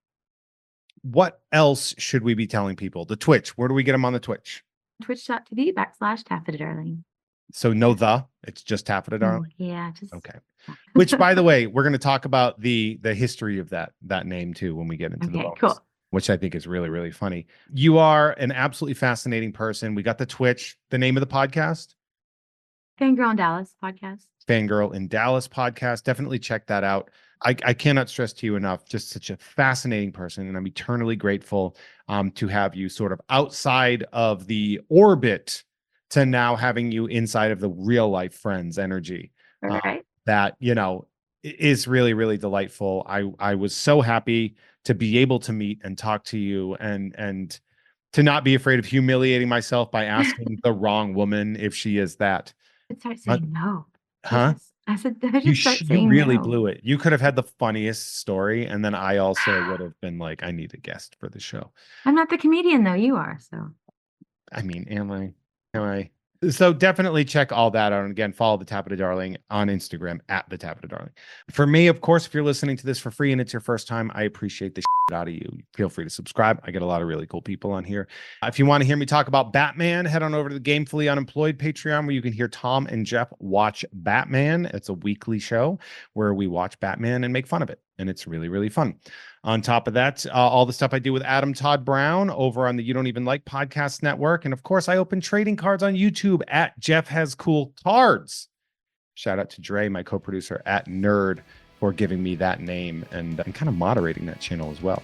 Speaker 1: What else should we be telling people? The Twitch. Where do we get them on the Twitch?
Speaker 2: Twitch.tv/Taffeta Darling.
Speaker 1: So it's just Taffeta Darling.
Speaker 2: Yeah, just
Speaker 1: Okay. Which, by the way, we're going to talk about the history of that name too when we get into the
Speaker 2: okay,
Speaker 1: bonus,
Speaker 2: cool.
Speaker 1: which I think is really, really funny. You are an absolutely fascinating person. We got the Twitch. The name of the podcast?
Speaker 2: Fangirl in Dallas podcast.
Speaker 1: Fangirl in Dallas podcast. Definitely check that out. I cannot stress to you enough, just such a fascinating person. And I'm eternally grateful to have you sort of outside of the orbit to now having you inside of the real life friends energy.
Speaker 2: All
Speaker 1: Uh,
Speaker 2: right.
Speaker 1: that, is really, really delightful. I was so happy to be able to meet and talk to you and to not be afraid of humiliating myself by asking the wrong woman if she is that.
Speaker 2: Start
Speaker 1: Uh,
Speaker 2: saying no.
Speaker 1: huh?
Speaker 2: I said, I
Speaker 1: You
Speaker 2: should start
Speaker 1: you
Speaker 2: saying
Speaker 1: really
Speaker 2: no.
Speaker 1: blew it. You could have had the funniest story, and then I also would have been like, I need a guest for the show.
Speaker 2: I'm not the comedian though, you are, so.
Speaker 1: I mean, am I? Am I? So definitely check all that out. And again, follow the Taffeta Darling on Instagram at the Taffeta Darling. For me, of course, if you're listening to this for free and it's your first time, I appreciate the shit out of you. Feel free to subscribe. I get a lot of really cool people on here. If you want to hear me talk about Batman, head on over to the Gamefully Unemployed Patreon where you can hear Tom and Jeff watch Batman. It's a weekly show where we watch Batman and make fun of it. And it's really, really fun. On top of that, all the stuff I do with Adam Todd Brown over on the You Don't Even Like Podcast Network. And of course, I open trading cards on YouTube at Jeff Has Cool Cards. Shout out to Dre, my co-producer at Nerd, for giving me that name and kind of moderating that channel as well.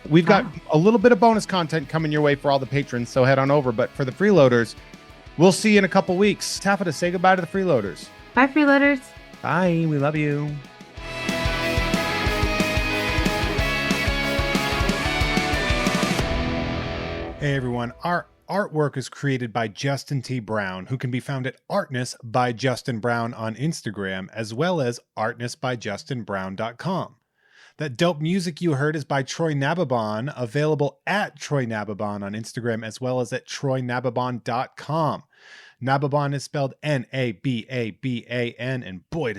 Speaker 1: We've got a little bit of bonus content coming your way for all the patrons, so head on over. But for the freeloaders, we'll see you in a couple weeks. Taffeta, say goodbye to the freeloaders.
Speaker 2: Bye, freeloaders.
Speaker 1: Bye. We love you. Hey everyone, our artwork is created by Justin T. Brown, who can be found at Artness by Justin Brown on Instagram, as well as artnessbyjustinbrown.com. That dope music you heard is by Troy Nababon, available at Troy Nababon on Instagram, as well as at troynababon.com. Nababon is spelled Nababan, and boy,